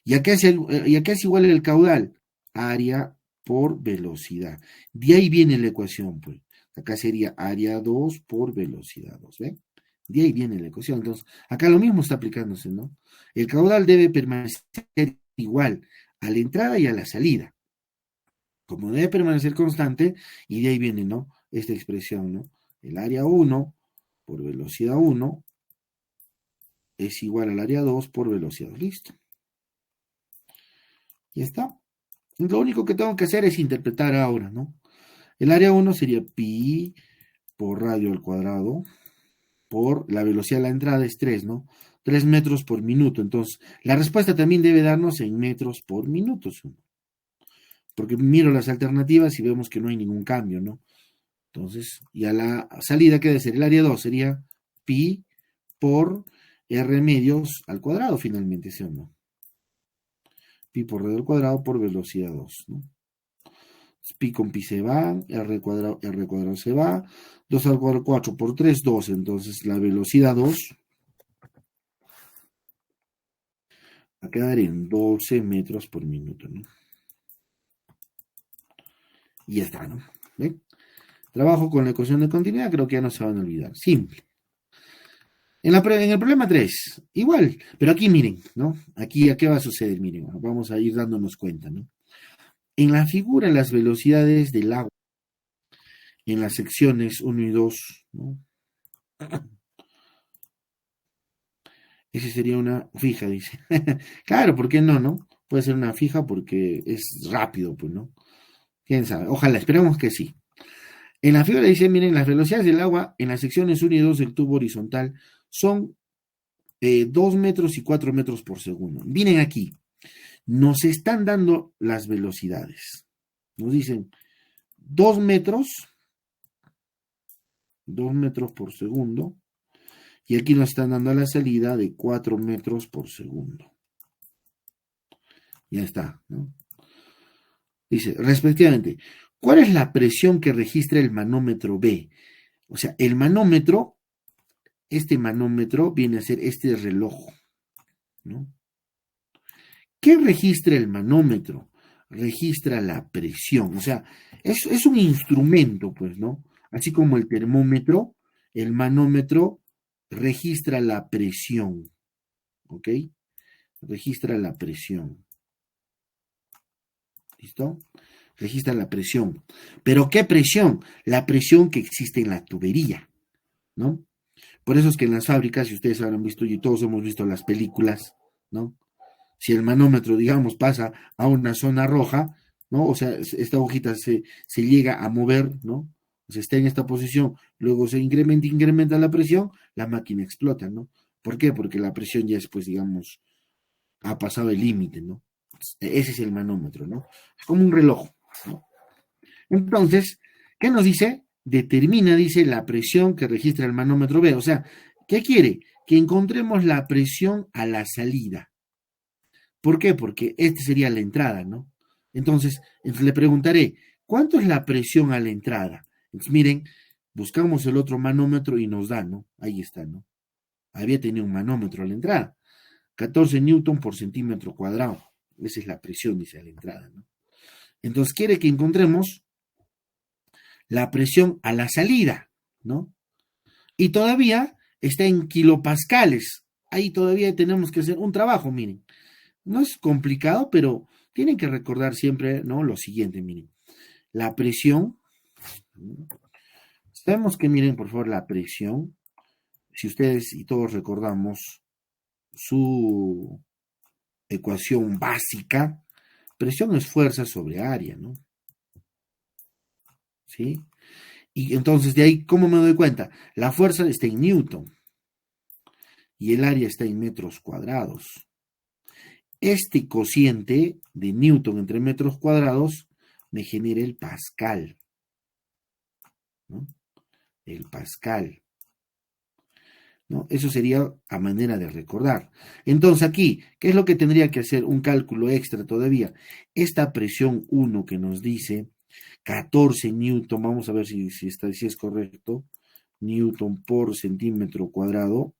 ¿Y acá es igual el caudal? Área por velocidad. De ahí viene la ecuación, pues. Acá sería área 2 por velocidad 2, ¿ven? De ahí viene la ecuación. Entonces, acá lo mismo está aplicándose, ¿no? El caudal debe permanecer igual a la entrada y a la salida. Como debe permanecer constante, y de ahí viene, ¿no? Esta expresión, ¿no? El área 1 por velocidad 1 es igual al área 2 por velocidad 2. Listo. Ya está. Lo único que tengo que hacer es interpretar ahora, ¿no? El área 1 sería pi por radio al cuadrado por la velocidad de la entrada es 3, ¿no? 3 metros por minuto. Entonces, la respuesta también debe darnos en metros por minuto. Porque miro las alternativas y vemos que no hay ningún cambio, ¿no? Entonces, y a la salida, ¿qué debe ser? El área 2 sería pi por r medios al cuadrado, finalmente, ¿sí o no? Pi por radio al cuadrado por velocidad 2, ¿no? Pi con pi se va, r cuadrado se va, 2 al cuadrado 4 por 3, 2, entonces la velocidad 2 va a quedar en 12 metros por minuto, ¿no? Y ya está, ¿no? ¿Ven? Trabajo con la ecuación de continuidad, creo que ya no se van a olvidar. Simple. En el problema 3, igual, pero aquí miren, ¿no? Aquí, ¿qué va a suceder? Miren, vamos a ir dándonos cuenta, ¿no? En la figura, las velocidades del agua en las secciones 1 y 2, ¿no? Ese sería una fija, dice. Claro, ¿por qué no, no? Puede ser una fija porque es rápido, pues, ¿no? ¿Quién sabe? Ojalá, esperemos que sí. En la figura dice, miren, las velocidades del agua en las secciones 1 y 2 del tubo horizontal son 2 metros y 4 metros por segundo. Miren aquí, nos están dando las velocidades. Nos dicen 2 metros, 2 metros por segundo, y aquí nos están dando la salida de 4 metros por segundo. Ya está, ¿no? Dice, respectivamente, ¿cuál es la presión que registra el manómetro B? O sea, el manómetro, este manómetro viene a ser este reloj, ¿no? ¿Qué registra el manómetro? Registra la presión, o sea, es un instrumento, pues, ¿no? Así como el termómetro, el manómetro registra la presión, ¿ok? Registra la presión. ¿Listo? Registra la presión. ¿Pero qué presión? La presión que existe en la tubería, ¿no? Por eso es que en las fábricas, si ustedes habrán visto y todos hemos visto las películas, ¿no? Si el manómetro, digamos, pasa a una zona roja, ¿no? O sea, esta hojita se llega a mover, ¿no? O sea, está en esta posición, luego se incrementa la presión, la máquina explota, ¿no? ¿Por qué? Porque la presión ya es, pues, digamos, ha pasado el límite, ¿no? Ese es el manómetro, ¿no? Es como un reloj, ¿no? Entonces, ¿qué nos dice? Determina, dice, la presión que registra el manómetro B. O sea, ¿qué quiere? Que encontremos la presión a la salida. ¿Por qué? Porque esta sería la entrada, ¿no? Entonces, le preguntaré, ¿cuánto es la presión a la entrada? Entonces, miren, buscamos el otro manómetro y nos da, ¿no? Ahí está, ¿no? Había tenido un manómetro a la entrada. 14 newton por centímetro cuadrado. Esa es la presión, dice, a la entrada, ¿no? Entonces, quiere que encontremos la presión a la salida, ¿no? Y todavía está en kilopascales. Ahí todavía tenemos que hacer un trabajo, miren. No es complicado, pero tienen que recordar siempre, ¿no? Lo siguiente, miren. La presión. Sabemos que, miren, por favor, la presión. Si ustedes y todos recordamos su ecuación básica, presión es fuerza sobre área, ¿no? ¿Sí? Y entonces, de ahí, ¿cómo me doy cuenta? La fuerza está en Newton y el área está en metros cuadrados. Este cociente de Newton entre metros cuadrados me genera el pascal, ¿no? El pascal, ¿no? Eso sería a manera de recordar. Entonces aquí, ¿qué es lo que tendría que hacer? Un cálculo extra todavía. Esta presión 1 que nos dice 14 Newton, vamos a ver si es correcto, Newton por centímetro cuadrado,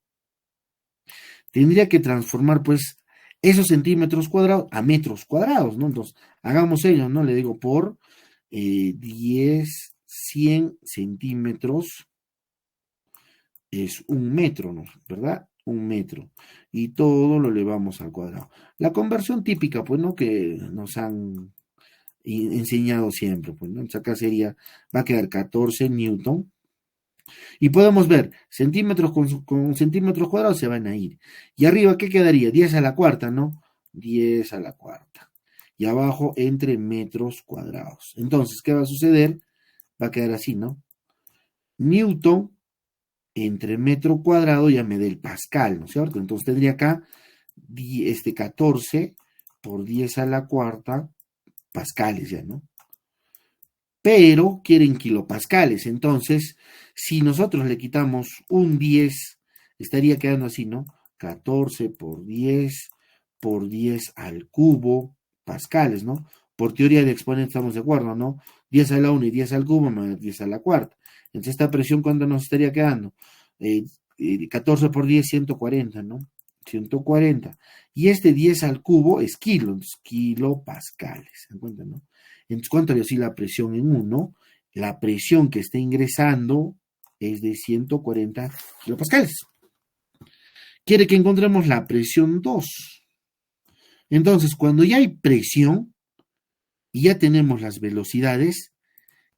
tendría que transformar pues esos centímetros cuadrados a metros cuadrados, ¿no? Entonces, hagamos ello, ¿no? Le digo por 10, 100 centímetros es un metro, ¿no? ¿Verdad? Un metro. Y todo lo elevamos al cuadrado. La conversión típica, pues, ¿no? Que nos han enseñado siempre, pues, ¿no? Entonces acá sería, va a quedar 14 newton. Y podemos ver, centímetros con centímetros cuadrados se van a ir. Y arriba, ¿qué quedaría? 10 a la cuarta, ¿no? 10 a la cuarta. Y abajo, entre metros cuadrados. Entonces, ¿qué va a suceder? Va a quedar así, ¿no? Newton entre metro cuadrado ya me dé el pascal, ¿no es cierto? Entonces tendría acá 14 por 10 a la cuarta pascales ya, ¿no? Pero quieren kilopascales. Entonces, si nosotros le quitamos un 10, estaría quedando así, ¿no? 14 por 10 al cubo pascales, ¿no? Por teoría de exponentes estamos de acuerdo, ¿no? 10 a la 1 y 10 al cubo más 10 a la cuarta. Entonces, esta presión, ¿cuánto nos estaría quedando? 14 por 10, 140, ¿no? 140. Y este 10 al cubo es kilopascales. ¿Se encuentran, no? Entonces, ¿cuánto había sido la presión en 1? La presión que está ingresando es de 140 kilopascales. Quiere que encontremos la presión 2. Entonces, cuando ya hay presión y ya tenemos las velocidades,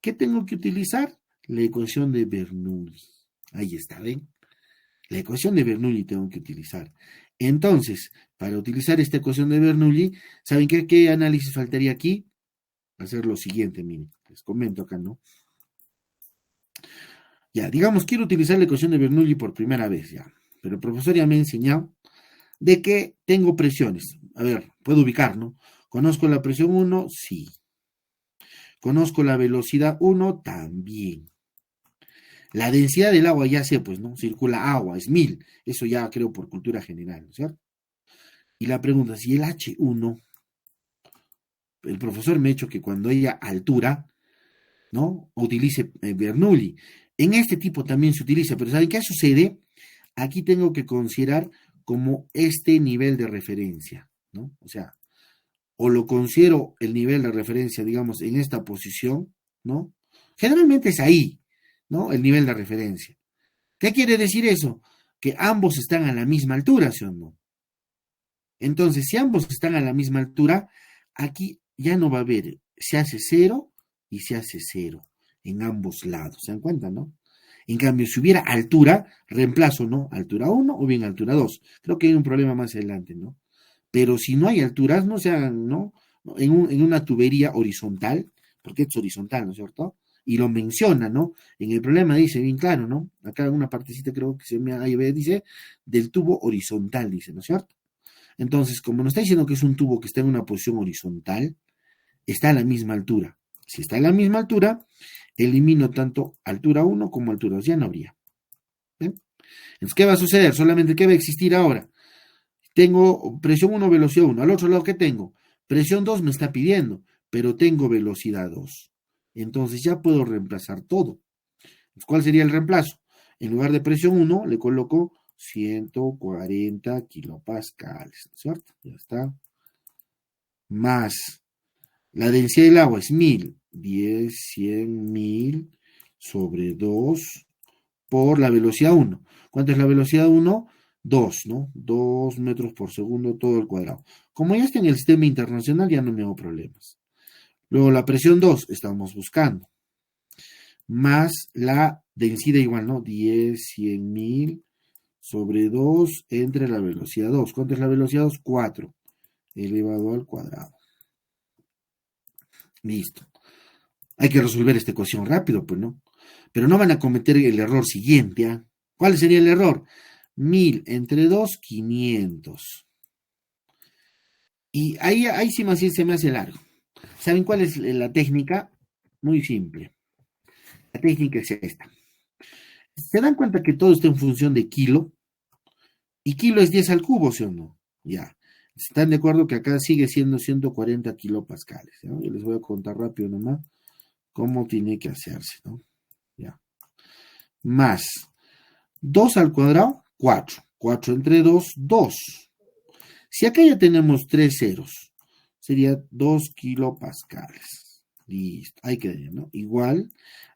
¿qué tengo que utilizar? la ecuación de Bernoulli. Ahí está, ¿ven? La ecuación de Bernoulli tengo que utilizar. Entonces, para utilizar esta ecuación de Bernoulli, ¿saben qué análisis faltaría aquí? Hacer lo siguiente, miren, les comento acá, ¿no? Ya, digamos, quiero utilizar la ecuación de Bernoulli por primera vez, ya. Pero el profesor ya me ha enseñado de que tengo presiones. A ver, puedo ubicar, ¿no? ¿Conozco la presión 1? Sí. ¿Conozco la velocidad 1? También. La densidad del agua ya sé, pues, ¿no? Circula agua, es 1000. Eso ya creo por cultura general, ¿no es cierto? Y la pregunta, si el H1, el profesor me ha dicho que cuando haya altura, ¿no? Utilice Bernoulli. En este tipo también se utiliza, pero ¿saben qué sucede? Aquí tengo que considerar como este nivel de referencia, ¿no? O sea, o lo considero el nivel de referencia, digamos, en esta posición, ¿no? Generalmente es ahí, ¿no? El nivel de referencia. ¿Qué quiere decir eso? Que ambos están a la misma altura, ¿sí o no? Entonces, si ambos están a la misma altura, aquí ya no va a haber, se hace cero y se hace cero en ambos lados, ¿se dan cuenta, no? En cambio, si hubiera altura, reemplazo, ¿no? Altura 1 o bien altura 2. Creo que hay un problema más adelante, ¿no? Pero si no hay alturas, no sean, ¿no? En una tubería horizontal, porque es horizontal, ¿no es cierto? Y lo menciona, ¿no? En el problema dice bien claro, ¿no? Acá en una partecita creo que se me ahí ve, dice del tubo horizontal, dice, ¿no es cierto? Entonces, como nos está diciendo que es un tubo que está en una posición horizontal, está a la misma altura. Si está a la misma altura, elimino tanto altura 1 como altura 2, ya no habría. ¿Ven? Entonces, ¿qué va a suceder? Solamente, ¿qué va a existir ahora? Tengo presión 1, velocidad 1. Al otro lado, ¿qué tengo? Presión 2 me está pidiendo, pero tengo velocidad 2. Entonces ya puedo reemplazar todo. ¿Cuál sería el reemplazo? En lugar de presión 1, le coloco 140 kilopascales, ¿cierto? Ya está. Más la densidad del agua es 1000, 10, 100, 1000 sobre 2 por la velocidad 1. ¿Cuánto es la velocidad 1? 2, ¿no? 2 metros por segundo todo el cuadrado. Como ya está en el sistema internacional, ya no me hago problemas. Luego la presión 2 estamos buscando. Más la densidad igual, ¿no? 10, 100 mil sobre 2 entre la velocidad 2. ¿Cuánto es la velocidad 2? 4 elevado al cuadrado. Listo. Hay que resolver esta ecuación rápido, pues, ¿no? Pero no van a cometer el error siguiente, ¿ah? ¿Cuál sería el error? 1000 entre 2, 500. Y ahí sí más se me hace largo. ¿Saben cuál es la técnica? Muy simple. La técnica es esta. ¿Se dan cuenta que todo está en función de kilo? Y kilo es 10 al cubo, ¿sí o no? Ya. ¿Están de acuerdo que acá sigue siendo 140 kilopascales? ¿No? Yo les voy a contar rápido nomás cómo tiene que hacerse, ¿no? Ya. Más 2 al cuadrado, 4. 4 entre 2, 2. Si acá ya tenemos 3 ceros, sería 2 kilopascales. Listo, ahí quedaría, ¿no? Igual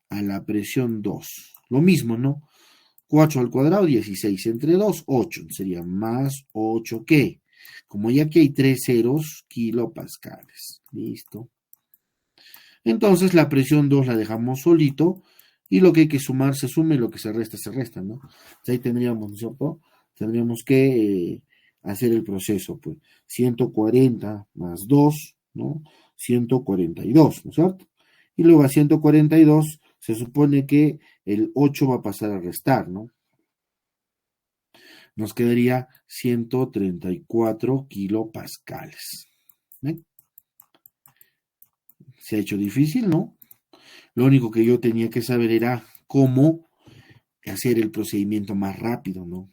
a la presión 2. Lo mismo, ¿no? 4 al cuadrado, 16 entre 2, 8. Sería más 8 que. Como ya aquí hay 3 ceros, kilopascales. Listo. Entonces la presión 2 la dejamos solito y lo que hay que sumar se suma y lo que se resta, ¿no? Entonces ahí tendríamos, ¿no es cierto? Tendríamos que hacer el proceso, pues 140 más 2, ¿no? 142, ¿no es cierto? Y luego a 142 se supone que el 8 va a pasar a restar, ¿no? Nos quedaría 134 kilopascales. ¿Ven? Se ha hecho difícil, ¿no? Lo único que yo tenía que saber era cómo hacer el procedimiento más rápido, ¿no?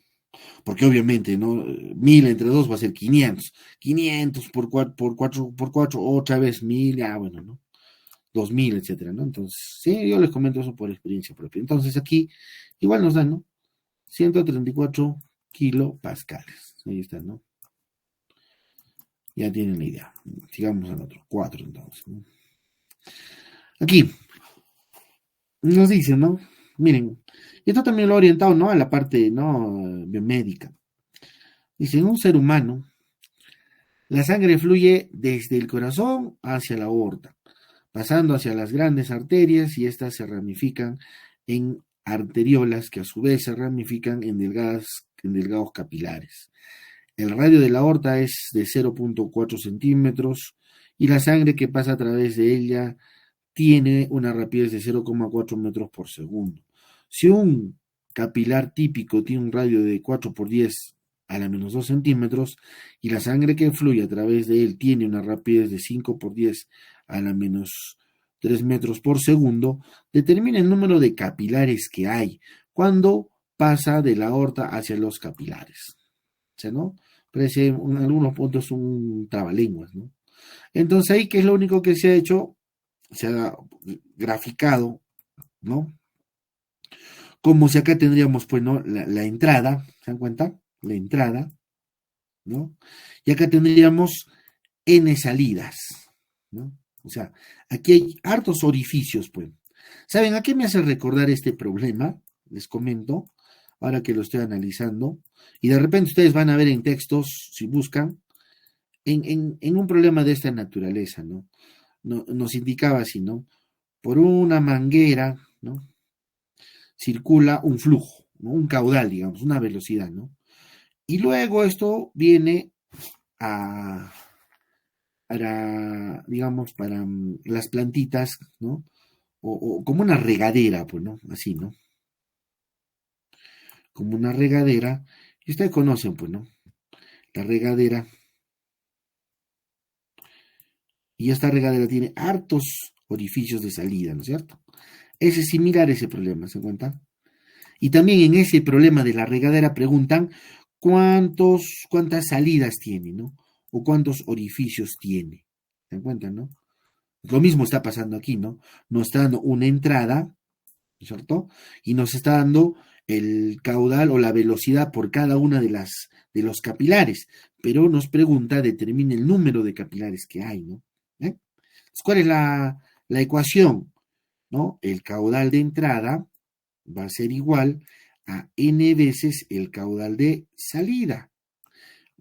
Porque obviamente, ¿no? 1000 entre 2 va a ser 500. 500 por 4 otra vez 1000, ya bueno, ¿no? 2000, etcétera, ¿no? Entonces, sí, yo les comento eso por experiencia propia. Entonces aquí igual nos dan, ¿no? 134 kilopascales. Ahí está, ¿no? Ya tienen la idea. Sigamos al otro. 4 entonces, ¿no? Aquí nos dicen, ¿no? Miren, esto también lo he orientado, ¿no? A la parte, ¿no? Biomédica. Dice, en un ser humano, la sangre fluye desde el corazón hacia la aorta, pasando hacia las grandes arterias y éstas se ramifican en arteriolas que a su vez se ramifican en delgados capilares. El radio de la aorta es de 0.4 centímetros y la sangre que pasa a través de ella tiene una rapidez de 0,4 metros por segundo. Si un capilar típico tiene un radio de 4 por 10 a la menos 2 centímetros y la sangre que fluye a través de él tiene una rapidez de 5 por 10 a la menos 3 metros por segundo, determina el número de capilares que hay cuando pasa de la aorta hacia los capilares. O sea, ¿no? Parece en algunos puntos un trabalenguas, ¿no? Entonces ahí, ¿qué es lo único que se ha hecho? Se ha graficado, ¿no? Como si acá tendríamos, pues, ¿no? La entrada, ¿se dan cuenta? La entrada, ¿no? Y acá tendríamos N salidas, ¿no? O sea, aquí hay hartos orificios, pues. ¿Saben a qué me hace recordar este problema? Les comento, ahora que lo estoy analizando. Y de repente ustedes van a ver en textos, si buscan, en un problema de esta naturaleza, ¿no? Nos indicaba así, ¿no? Por una manguera, ¿no? Circula un flujo, ¿no? Un caudal, digamos, una velocidad, ¿no? Y luego esto viene a, para, digamos, para las plantitas, ¿no? O como una regadera, pues, ¿no? Así, ¿no? Como una regadera. Y ustedes conocen, pues, ¿no? La regadera. Y esta regadera tiene hartos orificios de salida, ¿no es cierto? Es similar ese problema, ¿se cuenta? Y también en ese problema de la regadera preguntan cuántas salidas tiene, ¿no? O cuántos orificios tiene. ¿Se dan cuenta, no? Lo mismo está pasando aquí, ¿no? Nos está dando una entrada, ¿no es cierto? Y nos está dando el caudal o la velocidad por cada una de los capilares. Pero nos pregunta, determine el número de capilares que hay, ¿no? ¿Eh? Entonces, ¿cuál es la ecuación? ¿No? El caudal de entrada va a ser igual a n veces el caudal de salida.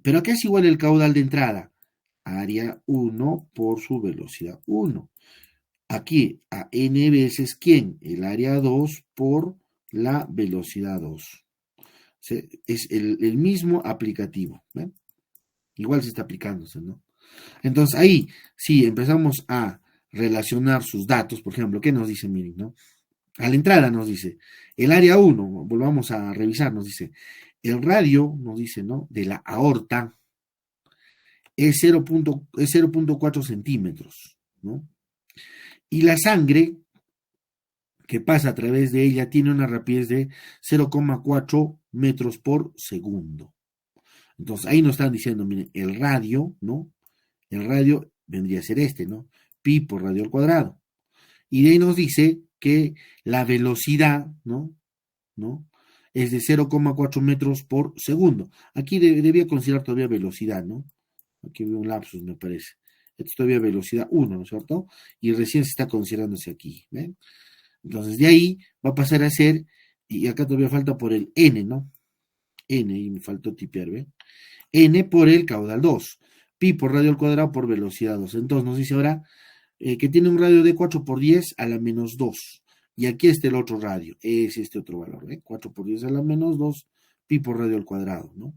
¿Pero a qué es igual el caudal de entrada? Área 1 por su velocidad 1. Aquí a n veces ¿quién? El área 2 por la velocidad 2. Es el mismo aplicativo. ¿Ven? Igual se está aplicándose, ¿no? Entonces ahí, si empezamos a relacionar sus datos, por ejemplo, ¿qué nos dice? Miren, ¿no? A la entrada nos dice, el área 1, volvamos a revisar, nos dice, el radio, nos dice, ¿no? De la aorta es 0.4 centímetros, ¿no? Y la sangre que pasa a través de ella tiene una rapidez de 0,4 metros por segundo. Entonces ahí nos están diciendo, miren, el radio, ¿no? El radio vendría a ser este, ¿no? Pi por radio al cuadrado. Y de ahí nos dice que la velocidad, ¿no? ¿No? Es de 0,4 metros por segundo. Aquí debía considerar todavía velocidad, ¿no? Aquí veo un lapsus, me parece. Esto es todavía velocidad 1, ¿no es cierto? Y recién se está considerándose aquí. ¿Ven? Entonces, de ahí va a pasar a ser, y acá todavía falta por el n, ¿no? N, y me faltó tipear, ¿ven? N por el caudal 2. Pi por radio al cuadrado por velocidad 2. Entonces nos dice ahora que tiene un radio de 4 por 10 a la menos 2. Y aquí está el otro radio, es este otro valor, ¿eh? 4 por 10 a la menos 2, pi por radio al cuadrado, ¿no?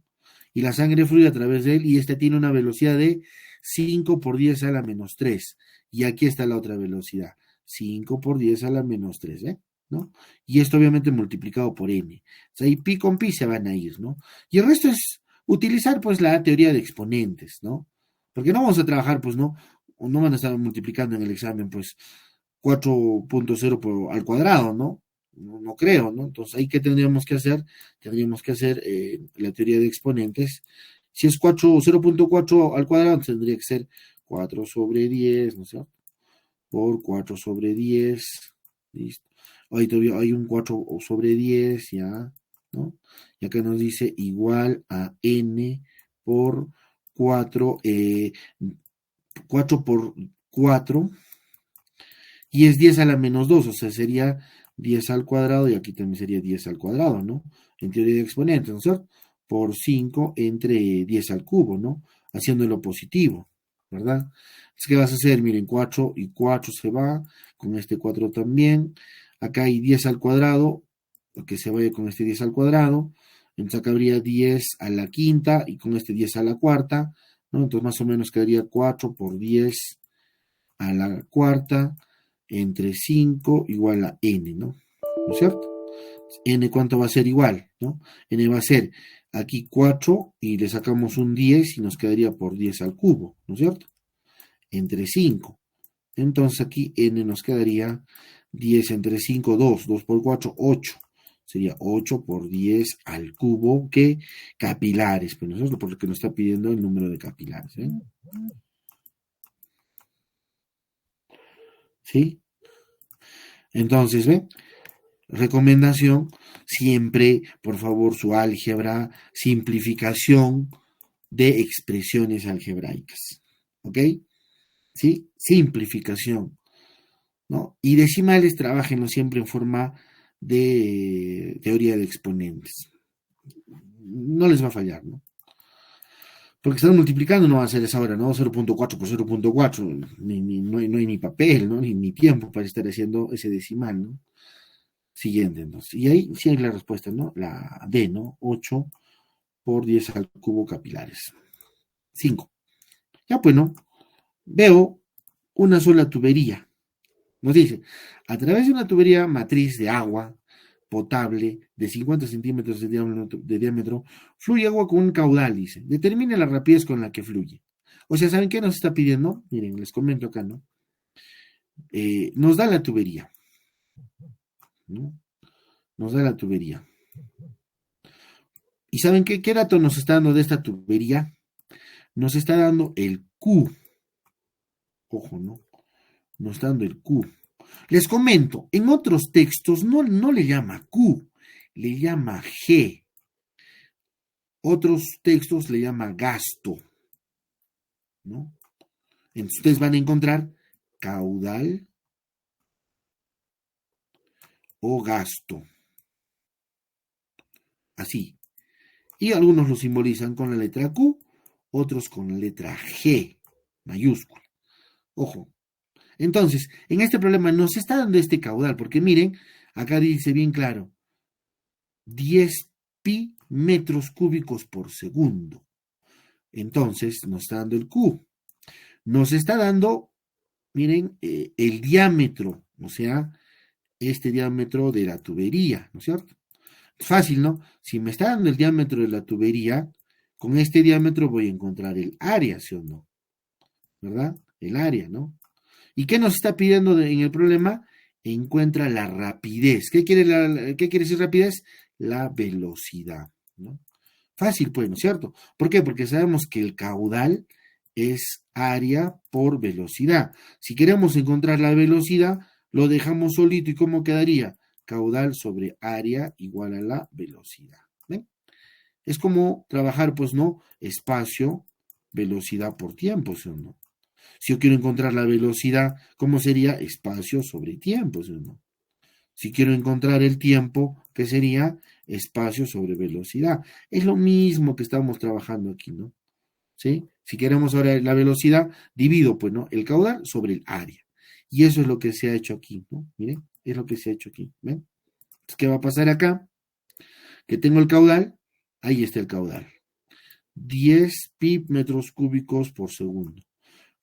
Y la sangre fluye a través de él y este tiene una velocidad de 5 por 10 a la menos 3. Y aquí está la otra velocidad, 5 por 10 a la menos 3, ¿eh? ¿No? Y esto obviamente multiplicado por n. O sea, y pi con pi se van a ir, ¿no? Y el resto es utilizar pues la teoría de exponentes, ¿no? Porque no vamos a trabajar, pues, no van a estar multiplicando en el examen, pues, 4.0 al cuadrado, ¿no? No creo, ¿no? Entonces, ¿ahí qué tendríamos que hacer? Tendríamos que hacer la teoría de exponentes. Si es 0.4 al cuadrado, tendría que ser 4 sobre 10, ¿no es cierto? Por 4 sobre 10, listo. Ahí todavía hay un 4 sobre 10, ya, ¿no? Y acá nos dice igual a n por 4, 4 por 4, y es 10 a la menos 2, o sea, sería 10 al cuadrado, y aquí también sería 10 al cuadrado, ¿no? En teoría de exponentes, ¿no es cierto? Por 5 entre 10 al cubo, ¿no? Haciéndolo positivo, ¿verdad? Entonces, ¿qué vas a hacer? Miren, 4 y 4 se va, con este 4 también. acá hay 10 al cuadrado, que se vaya con este 10 al cuadrado, entonces acá habría 10 a la quinta y con este 10 a la cuarta, ¿no? Entonces más o menos quedaría 4 por 10 a la cuarta entre 5 igual a n, ¿no? ¿No es cierto? N cuánto va a ser igual, ¿no? N va a ser aquí 4 y le sacamos un 10 y nos quedaría por 10 al cubo, ¿no es cierto? Entre 5. Entonces aquí n nos quedaría 10 entre 5, 2, 2 por 4, 8. Sería 8 por 10 al cubo, que capilares, pues nosotros porque nos está pidiendo el número de capilares, ¿eh? ¿Sí? Entonces, ¿ve? Recomendación, siempre, por favor, su álgebra, simplificación de expresiones algebraicas. ¿Ok? ¿Sí? Simplificación, ¿no? Y decimales, trabajenlo siempre en forma de teoría de exponentes. No les va a fallar, ¿no? Porque están multiplicando, no va a ser esa hora, ¿no? 0.4 por 0.4, no hay ni papel, ¿no? Ni tiempo para estar haciendo ese decimal, ¿no? Siguiente, entonces. Y ahí sí hay la respuesta, ¿no? La D, ¿no? 8 por 10 al cubo capilares. 5. Ya, pues, ¿no? Veo una sola tubería. Nos dice, a través de una tubería matriz de agua potable de 50 centímetros de diámetro, fluye agua con un caudal, dice. Determine la rapidez con la que fluye. O sea, ¿saben qué nos está pidiendo? Miren, les comento acá, ¿no? Nos da la tubería, ¿no? Nos da la tubería. ¿Y saben qué dato nos está dando de esta tubería? Nos está dando el Q. Ojo, ¿no? Nos está dando el Q. Les comento, en otros textos no le llama Q, le llama G. Otros textos le llama gasto, ¿no? Entonces ustedes van a encontrar caudal o gasto. Así. Y algunos lo simbolizan con la letra Q, otros con la letra G, mayúscula. Ojo. Entonces, en este problema nos está dando este caudal, porque miren, acá dice bien claro, 10 pi metros cúbicos por segundo. Entonces, nos está dando el Q. Nos está dando, miren, el diámetro, o sea, este diámetro de la tubería, ¿no es cierto? Fácil, ¿no? Si me está dando el diámetro de la tubería, con este diámetro voy a encontrar el área, ¿sí o no? ¿Verdad? El área, ¿no? ¿Y qué nos está pidiendo en el problema? Encuentra la rapidez. ¿Qué quiere decir rapidez? La velocidad, ¿no? Fácil, pues, ¿no es cierto? ¿Por qué? Porque sabemos que el caudal es área por velocidad. Si queremos encontrar la velocidad, lo dejamos solito y ¿cómo quedaría? Caudal sobre área igual a la velocidad. ¿Ven? Es como trabajar, pues, ¿no? Espacio, velocidad por tiempo, ¿sí o no? Si yo quiero encontrar la velocidad, ¿cómo sería? Espacio sobre tiempo, ¿sí o no? Si quiero encontrar el tiempo, ¿qué sería? Espacio sobre velocidad. Es lo mismo que estamos trabajando aquí, ¿no? ¿Sí? Si queremos ahora la velocidad, divido, pues, ¿no? El caudal sobre el área. Y eso es lo que se ha hecho aquí, ¿no? Miren, es lo que se ha hecho aquí, ¿ven? Entonces, ¿qué va a pasar acá? Que tengo el caudal, ahí está el caudal. 10 pi metros cúbicos por segundo.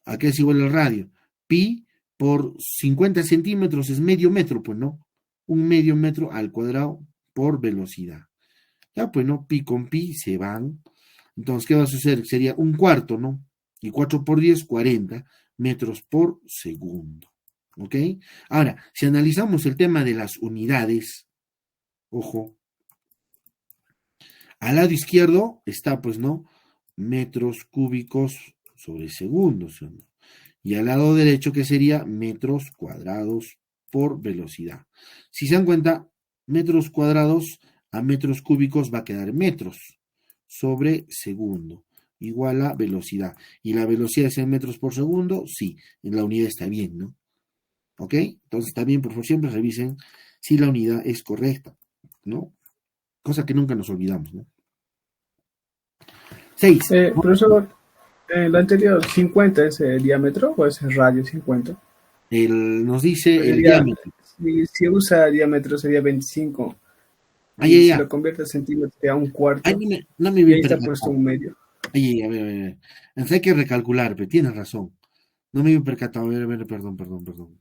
¿A qué es igual el radio? Pi por 50 centímetros es medio metro, pues no. Un medio metro al cuadrado por velocidad. Ya, pues no, pi con pi se van. Entonces, ¿qué va a suceder? Sería un cuarto, ¿no? Y 4 por 10, 40 metros por segundo. ¿Ok? Ahora, si analizamos el tema de las unidades, ojo, al lado izquierdo está, pues, ¿no? Metros cúbicos sobre segundos, ¿sí o no? Y al lado derecho, que sería metros cuadrados por velocidad. Si se dan cuenta, metros cuadrados a metros cúbicos va a quedar metros sobre segundo, igual a velocidad. ¿Y la velocidad es en metros por segundo? Sí, en la unidad está bien, ¿no? ¿Ok? Entonces también, por favor, siempre revisen si la unidad es correcta, ¿no? Cosa que nunca nos olvidamos, ¿no? 6. Profesor, lo anterior, ¿50 es el diámetro o es el radio 50? Nos dice el Sería diámetro. Y si usa diámetro sería 25. Ay, Y ay, si ay. lo convierte a centímetros sería un Ay, cuarto. no me Y vi ahí está puesto percatado. un medio. Ay, ay, a ver. Entonces hay que recalcular, pero tienes razón. No me vi percatado. A ver, perdón, perdón, perdón.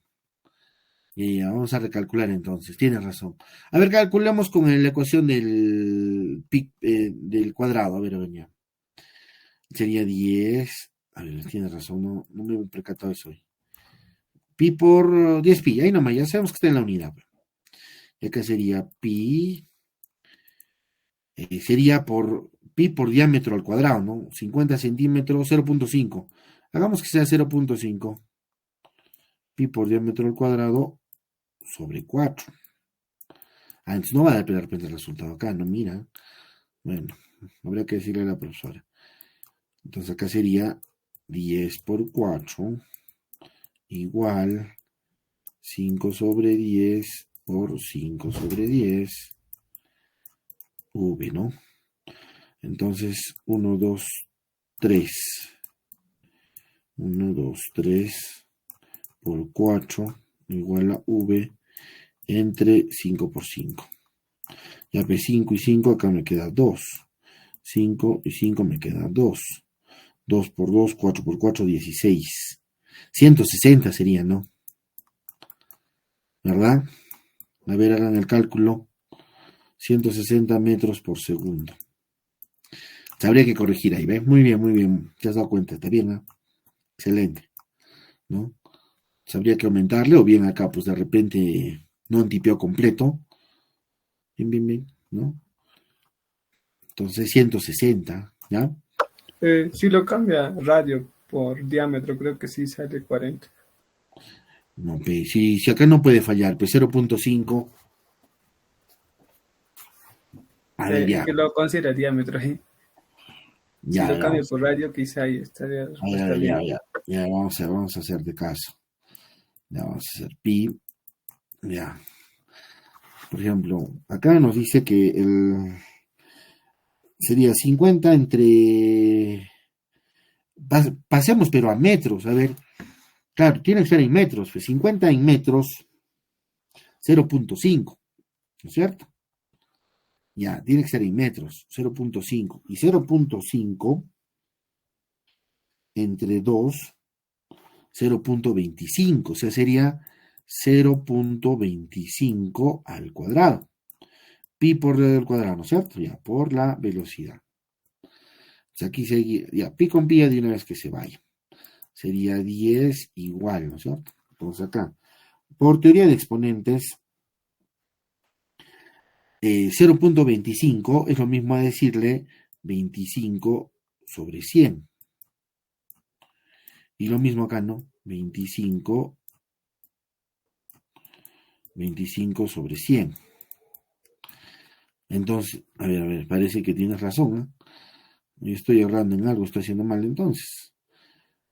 Y ya, vamos a recalcular entonces. Tienes razón. A ver, calculemos con la ecuación del cuadrado. A ver, ya. Sería 10. A ver, tienes razón. No me he percatado de eso hoy. Pi por 10 pi. Ahí nomás, ya sabemos que está en la unidad. Y acá sería pi. Sería por pi por diámetro al cuadrado, ¿no? 50 centímetros, 0.5. Hagamos que sea 0.5. Pi por diámetro al cuadrado sobre 4. Ah, entonces no va a dar de repente el resultado acá, ¿no? Mira. Bueno, habría que decirle a la profesora. Entonces acá sería 10 por 4 igual 5 sobre 10 por 5 sobre 10 V, ¿no? Entonces 1, 2, 3. 1, 2, 3 por 4 igual a V entre 5 por 5. Ya ve 5 y 5, acá me queda 2. 5 y 5 me queda 2. 2 por 2, 4 por 4, 16. 160 sería, ¿no? ¿Verdad? A ver, hagan el cálculo. 160 metros por segundo. Habría que corregir ahí, ¿ves? Muy bien, muy bien. Te has dado cuenta, está bien, ¿eh? Excelente, ¿no? Habría que aumentarle, o bien acá, pues de repente no antipió completo. Bien, bien, bien, ¿no? Entonces 160, ¿ya? Si lo cambia radio por diámetro, creo que sí sale 40. No, pues, si acá no puede fallar, pues 0.5. A ver, ya, Que lo considera diámetro. Si ya, lo cambia vamos. por radio, quizá ahí estaría la A respuesta ver, ya, bien. ya, ya, vamos a hacer de caso. Ya vamos a hacer pi, ya. Por ejemplo, acá nos dice que sería 50 entre. Pasemos, pero a metros, a ver. Claro, tiene que ser en metros, pues 50 en metros, 0.5, ¿no es cierto? Ya, tiene que ser en metros, 0.5. Y 0.5 entre 2, 0.25, o sea, sería 0.25 al cuadrado. Pi por el cuadrado, ¿no es cierto? Ya, por la velocidad. O sea, aquí sería, ya, pi con pi de una vez que se vaya. Sería 10 igual, ¿no es cierto? Entonces acá, por teoría de exponentes, 0.25 es lo mismo a decirle 25 sobre 100. Y lo mismo acá, ¿no? 25 sobre 100. Entonces, a ver, parece que tienes razón, ¿eh? Yo estoy errando en algo, estoy haciendo mal entonces.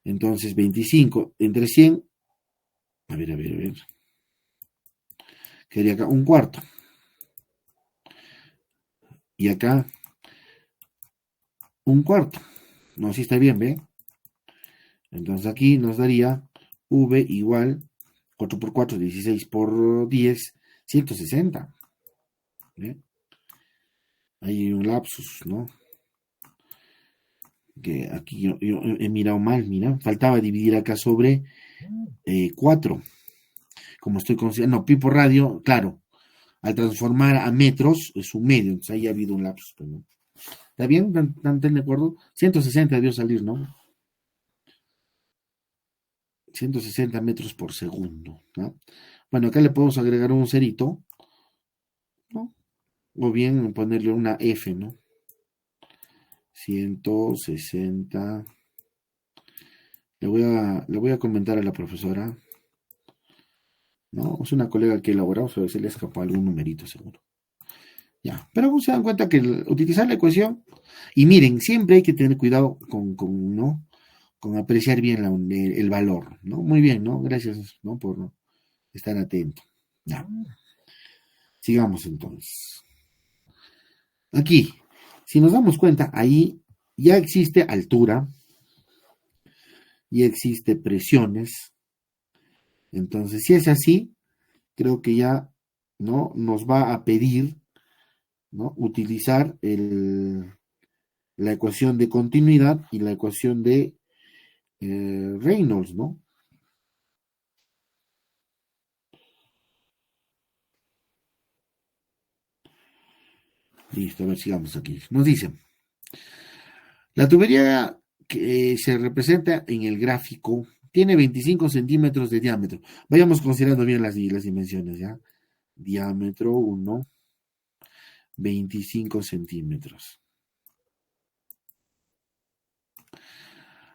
Entonces, 25 entre 100, a ver. Quedaría acá un cuarto. Y acá un cuarto. No, si está bien, ¿ve? Entonces aquí nos daría V igual 4 por 4, 16 por 10, 160. ¿Ve? Hay un lapsus, ¿no? Que aquí yo he mirado mal, mira. Faltaba dividir acá sobre 4. Como estoy considerando, no, pi por radio, claro. Al transformar a metros es un medio, entonces ahí ha habido un lapsus. Pero no. ¿Está bien? ¿Están de acuerdo? 160 debió salir, ¿no? 160 metros por segundo, ¿no? Bueno, acá le podemos agregar un cerito, ¿no? O bien ponerle una F, ¿no? 160. Le voy a comentar a la profesora, ¿no? Es una colega que elaboró, pero se le escapó algún numerito seguro. Ya, pero se dan cuenta que utilizar la ecuación, y miren, siempre hay que tener cuidado ¿no? Con apreciar bien el valor, ¿no? Muy bien, ¿no? Gracias, ¿no? Por estar atento. Ya, sigamos entonces. Aquí, si nos damos cuenta, ahí ya existe altura, ya existe presiones. Entonces, si es así, creo que ya, ¿no? Nos va a pedir, ¿no? Utilizar la ecuación de continuidad y la ecuación de Reynolds, ¿no? Listo, a ver, sigamos aquí. Nos dice, la tubería que se representa en el gráfico tiene 25 centímetros de diámetro. Vayamos considerando bien las dimensiones, ¿ya? Diámetro 1, 25 centímetros,